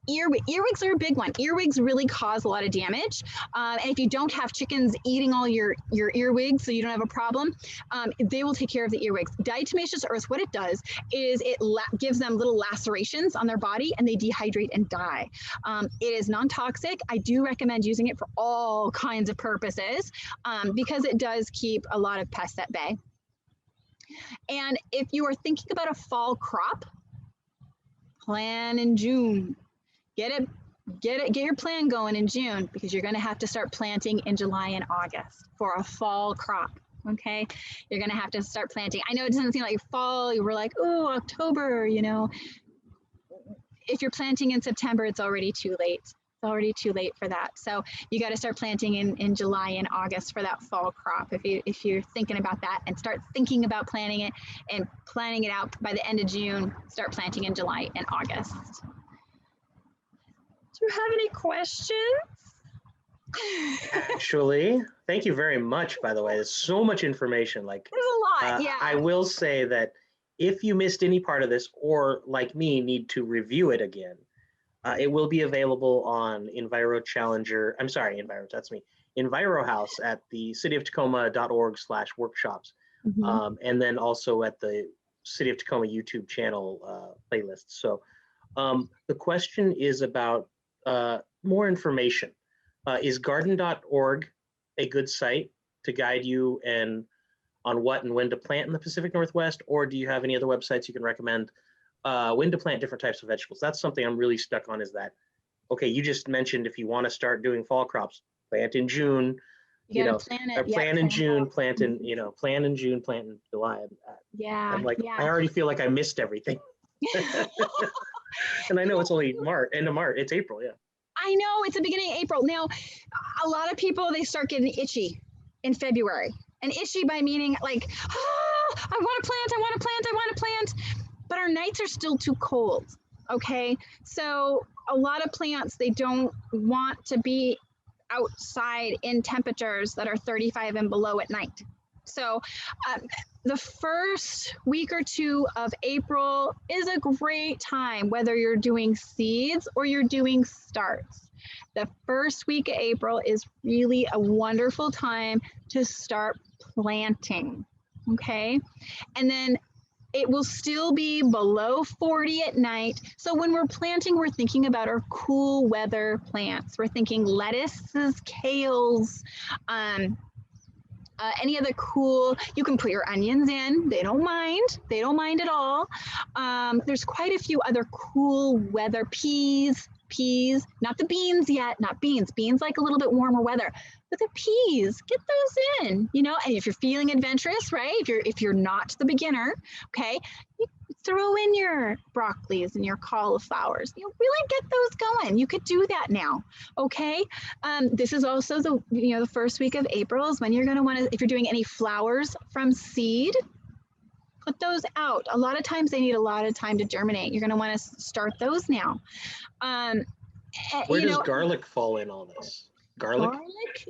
earwigs are a big one. Earwigs really cause a lot of damage. And if you don't have chickens eating all your earwigs, so you don't have a problem, they will take care of the earwigs. Diatomaceous earth, what it does is it gives them little lacerations on their body and they dehydrate and die. It is non-toxic. I do recommend using it for all kinds of purposes because it does keep a lot of pests at bay. And if you are thinking about a fall crop, plan in June. Get your plan going in June, because you're going to have to start planting in July and August for a fall crop. Okay, you're going to have to start planting. I know it doesn't seem like fall. You were like, oh, October, you know. If you're planting in September, it's already too late. It's already too late for that. So you got to start planting in July and August for that fall crop. If you're thinking about that, and start thinking about planting it and planning it out by the end of June, start planting in July and August. Do you have any questions? Actually, thank you very much, by the way. There's so much information. Like, there's a lot, yeah. I will say that if you missed any part of this, or like me, need to review it again, it will be available on EnviroHouse at the cityoftacoma.org/workshops. Mm-hmm. And then also at the City of Tacoma YouTube channel playlist. So the question is about more information. Is garden.org a good site to guide you on what and when to plant in the Pacific Northwest, or do you have any other websites you can recommend when to plant different types of vegetables? That's something I'm really stuck on, is that, okay, you just mentioned if you want to start doing fall crops, plant in June, plan in June, plant in July. Yeah. I'm like, I already feel like I missed everything. And I know it's only end of March, it's April, yeah. I know, it's the beginning of April. Now, a lot of people, they start getting itchy in February. And itchy by meaning like, I want to plant. But our nights are still too cold, okay? So a lot of plants, they don't want to be outside in temperatures that are 35 and below at night. So the first week or two of April is a great time, whether you're doing seeds or you're doing starts. The first week of April is really a wonderful time to start planting, okay? And then it will still be below 40 at night. So when we're planting, we're thinking about our cool weather plants. We're thinking lettuces, kales, any other cool, you can put your onions in. They don't mind. They don't mind at all. There's quite a few other cool weather peas, not the beans yet, not beans. Beans like a little bit warmer weather, but the peas, get those in, you know, and if you're feeling adventurous, right? If you're not the beginner, okay, you throw in your broccolis and your cauliflowers. You really get those going. You could do that now, okay? This is also the first week of April is when you're going to want to, if you're doing any flowers from seed, put those out. A lot of times they need a lot of time to germinate. You're going to want to start those now. Where does garlic fall in all this? Garlic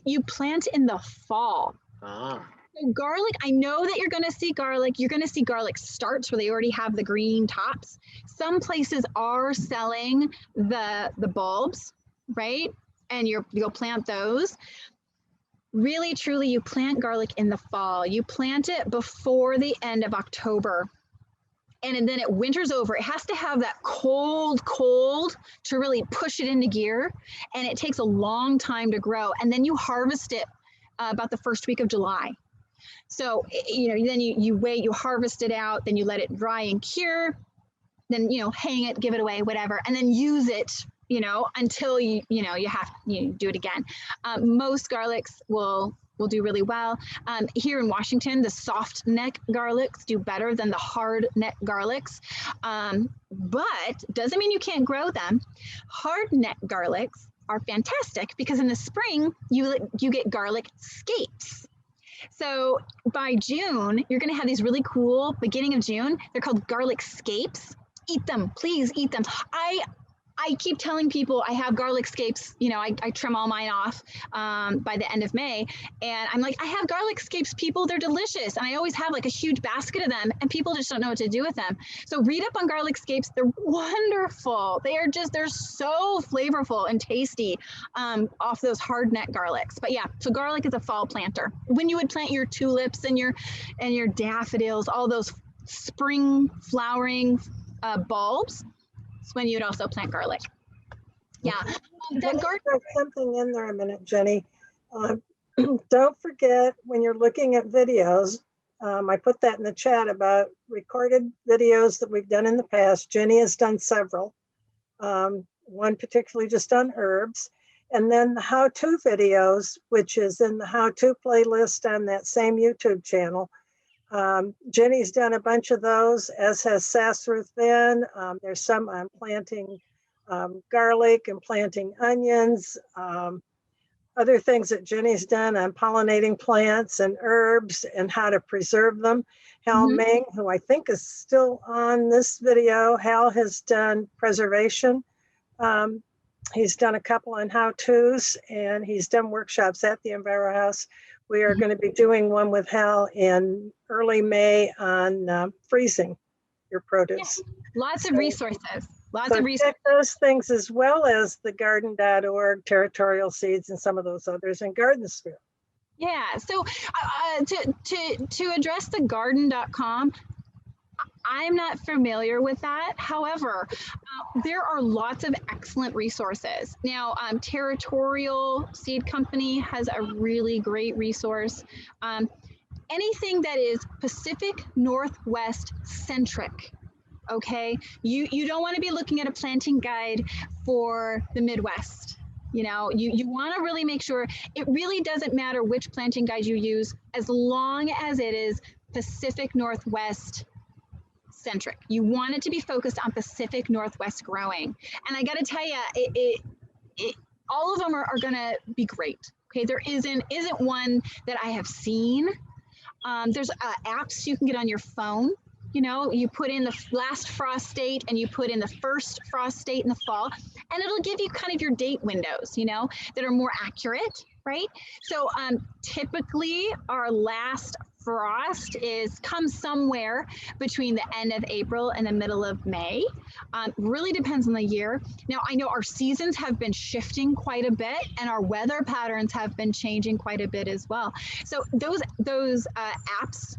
you plant in the fall. Ah. So garlic, I know that you're going to see garlic. You're going to see garlic starts where they already have the green tops. Some places are selling the bulbs, right? And you'll plant those. Really, truly, you plant garlic in the fall. You plant it before the end of October. And then it winters over. It has to have that cold to really push it into gear. And it takes a long time to grow. And then you harvest it about the first week of July. So, then you wait, you harvest it out, then you let it dry and cure, then, hang it, give it away, whatever, and then use it, until you have to do it again. Most garlics will do really well. Here in Washington, the soft neck garlics do better than the hard neck garlics, but doesn't mean you can't grow them. Hard neck garlics are fantastic because in the spring, you get garlic scapes. So by June, you're going to have these really cool, beginning of June, they're called garlic scapes. Eat them, please eat them. I keep telling people I have garlic scapes, I trim all mine off by the end of May. And I'm like, I have garlic scapes, people, they're delicious. And I always have like a huge basket of them and people just don't know what to do with them. So read up on garlic scapes. They're wonderful. They're so flavorful and tasty off those hard neck garlics. But yeah, so garlic is a fall planter. When you would plant your tulips and your daffodils, all those spring flowering bulbs, it's when you'd also plant garlic. Yeah. That garden. Something in there a minute, Jenny. Don't forget when you're looking at videos, I put that in the chat about recorded videos that we've done in the past. Jenny has done several, one particularly just on herbs. And then the how-to videos, which is in the how-to playlist on that same YouTube channel. Jenny's done a bunch of those, as has Sass Ruth Van. There's some on planting garlic and planting onions. Other things that Jenny's done on pollinating plants and herbs and how to preserve them. Hal Meng, who I think is still on this video, Hal has done preservation. He's done a couple on how-tos and he's done workshops at the EnviroHouse. We are going to be doing one with Hal in early May on freezing your produce. Yeah. Lots of resources. Lots of resources. Check those things as well as the garden.org, Territorial Seeds, and some of those others in Gardensphere. Yeah. So to address the garden.com, I'm not familiar with that. However, there are lots of excellent resources. Now, Territorial Seed Company has a really great resource. Anything that is Pacific Northwest centric, okay? You don't want to be looking at a planting guide for the Midwest. You want to really make sure, it really doesn't matter which planting guide you use, as long as it is Pacific Northwest centric. You want it to be focused on Pacific Northwest growing. And I got to tell you, all of them are going to be great. Okay, there isn't one that I have seen. There's apps you can get on your phone. You put in the last frost date and you put in the first frost date in the fall, and it'll give you kind of your date windows, that are more accurate, right? So typically our last frost comes somewhere between the end of April and the middle of May. Really depends on the year. Now, I know our seasons have been shifting quite a bit and our weather patterns have been changing quite a bit as well. So those apps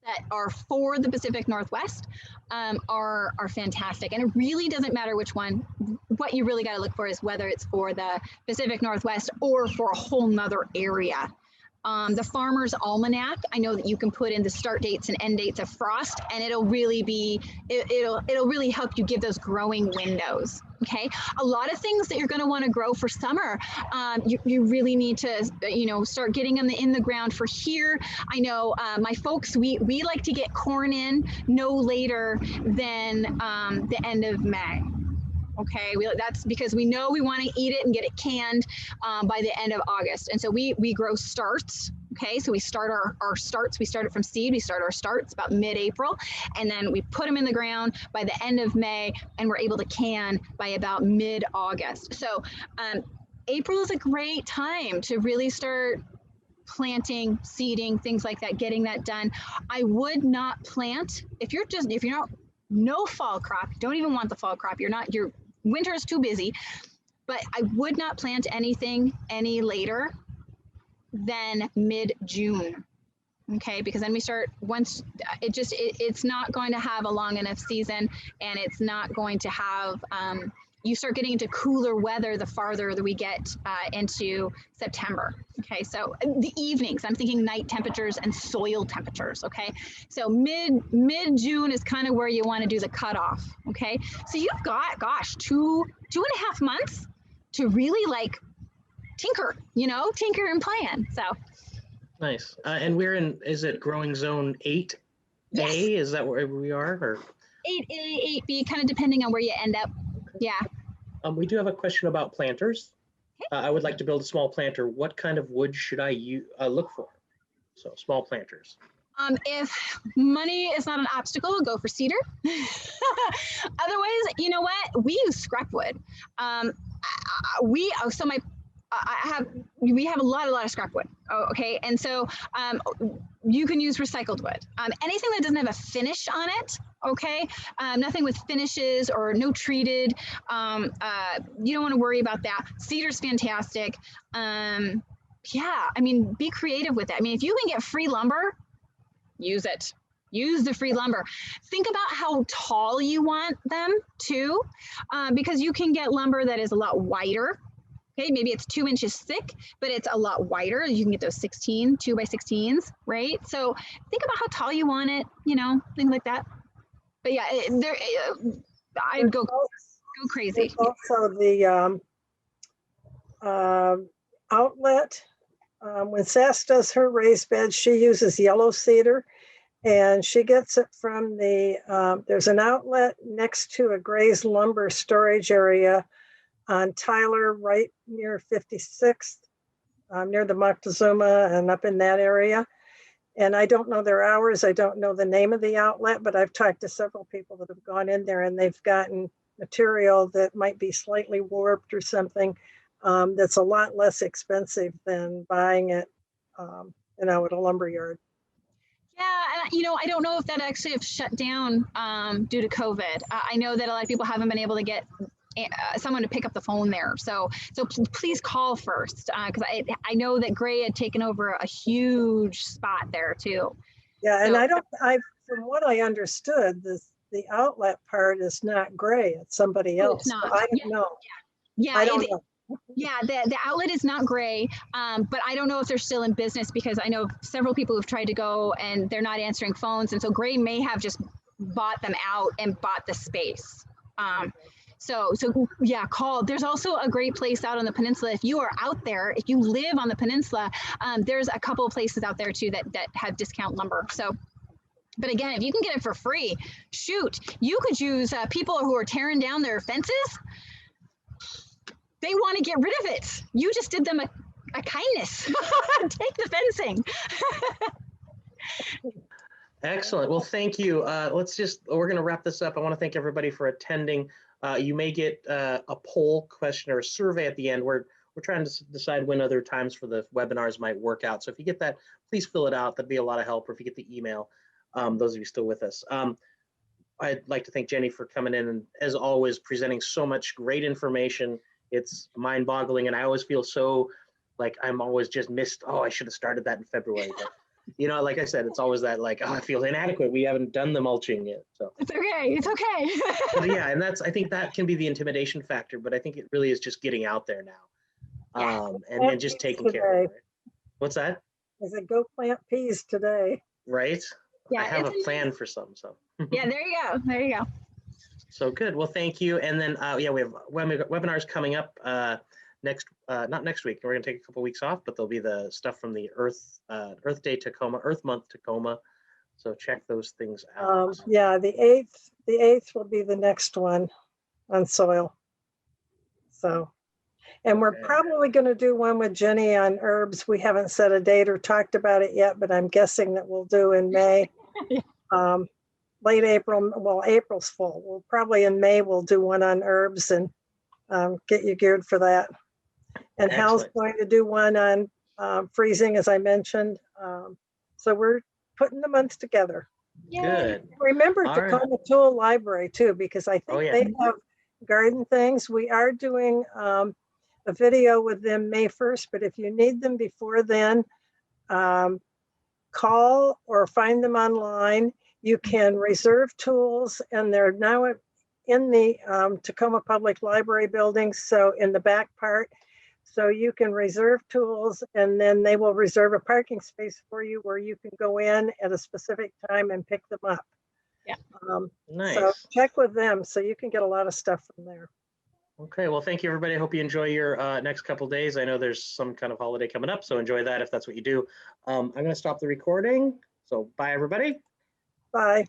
that are for the Pacific Northwest are fantastic. And it really doesn't matter which one. What you really got to look for is whether it's for the Pacific Northwest or for a whole nother area. The Farmer's Almanac, I know that you can put in the start dates and end dates of frost, and it'll really be, it'll really help you give those growing windows. Okay, a lot of things that you're going to want to grow for summer, you really need to, start getting them in the ground for here. I know my folks, we like to get corn in no later than the end of May. Okay, that's because we know we want to eat it and get it canned by the end of August. And so we grow starts. Okay, so we start our starts. We start it from seed. We start our starts about mid-April, and then we put them in the ground by the end of May, and we're able to can by about mid-August. So April is a great time to really start planting, seeding, things like that, getting that done. I would not plant if you're not no fall crop. You don't even want the fall crop. Your winter is too busy, but I would not plant anything any later than mid-June. Okay, because then we start, once it's not going to have a long enough season, and it's not going to have, you start getting into cooler weather the farther that we get into September. Okay, so the evenings, I'm thinking night temperatures and soil temperatures. Okay, so mid-June is kind of where you want to do the cutoff. Okay, so you've got, gosh, two and a half months to really like tinker and plan. So Nice. And we're in, is it growing zone 8A? Yes. Is that where we are? Or 8A, 8B, kind of depending on where you end up. Yeah. We do have a question about planters. I would like to build a small planter. What kind of wood should I look for? So small planters. If money is not an obstacle, go for cedar. Otherwise, you know what? We use scrap wood. We have a lot of scrap wood. Oh, okay, and so you can use recycled wood. Anything that doesn't have a finish on it, okay, nothing with finishes or no treated. You don't want to worry about that. Cedar's fantastic. Yeah, I mean, be creative with it. I mean, if you can get free lumber, use it. Use the free lumber. Think about how tall you want them too, because you can get lumber that is a lot wider. Okay, maybe it's 2 inches thick, but it's a lot wider. You can get those 2x16s, right? So think about how tall you want it, things like that. But yeah, I'd go crazy. There's also the outlet. When Sass does her raised beds, she uses yellow cedar, and she gets it from there's an outlet next to a Gray's lumber storage area on Tyler, right near 56th, near the Moctezuma and up in that area. And I don't know their hours. I don't know the name of the outlet, but I've talked to several people that have gone in there, and they've gotten material that might be slightly warped or something that's a lot less expensive than buying it, at a lumber yard. Yeah, and I don't know if that actually have shut down due to COVID. I know that a lot of people haven't been able to get someone to pick up the phone there. So please call first, because I know that Gray had taken over a huge spot there too. Yeah, and from what I understood, the outlet part is not Gray, it's somebody else. It's not. I don't know. Yeah, I don't know. Yeah, the outlet is not Gray, but I don't know if they're still in business, because I know several people who've tried to go and they're not answering phones, and so Gray may have just bought them out and bought the space. So yeah, call. There's also a great place out on the peninsula. If you are out there, if you live on the peninsula, there's a couple of places out there too that have discount lumber. So, but again, if you can get it for free, shoot, you could use people who are tearing down their fences. They want to get rid of it. You just did them a kindness. Take the fencing. Excellent. Well, thank you. We're going to wrap this up. I want to thank everybody for attending. You may get a poll question or a survey at the end. We're trying to decide when other times for the webinars might work out. So if you get that, please fill it out. That'd be a lot of help. Or if you get the email, those of you still with us. I'd like to thank Jenny for coming in and, as always, presenting so much great information. It's mind-boggling, and I always feel so like I'm always just missed. Oh, I should have started that in February. But, like I said, it's always that like, oh, I feel inadequate. We haven't done the mulching yet. So it's okay. It's okay. But yeah, and I think that can be the intimidation factor, but I think it really is just getting out there now, and just taking care of it. What's that? I said, go plant peas today. Right? Yeah, I have a it's plan for some, so. Yeah, there you go. There you go. So good. Well, thank you. And then, yeah, we have webinars coming up not next week. We're going to take a couple weeks off, but there'll be the stuff from the Earth Day Tacoma, Earth Month Tacoma. So check those things out. Yeah, the 8th will be the next one on soil. So, and we're Okay. probably going to do one with Jenny on herbs. We haven't set a date or talked about it yet, but I'm guessing that we'll do in May. Late April, well, April's full. We'll probably in May, we'll do one on herbs and get you geared for that. And Hal's going to do one on freezing, as I mentioned. So we're putting the months together. Good. Remember All Tacoma Tool Library too, because I think yeah. they have garden things. We are doing a video with them May 1st, but if you need them before then, call or find them online. You can reserve tools, and they're now in the Tacoma Public Library building, so in the back part. So you can reserve tools, and then they will reserve a parking space for you where you can go in at a specific time and pick them up. Yeah. Nice. So check with them so you can get a lot of stuff from there. Okay, well, thank you, everybody. I hope you enjoy your next couple days. I know there's some kind of holiday coming up, so enjoy that if that's what you do. I'm going to stop the recording. So bye, everybody. Bye.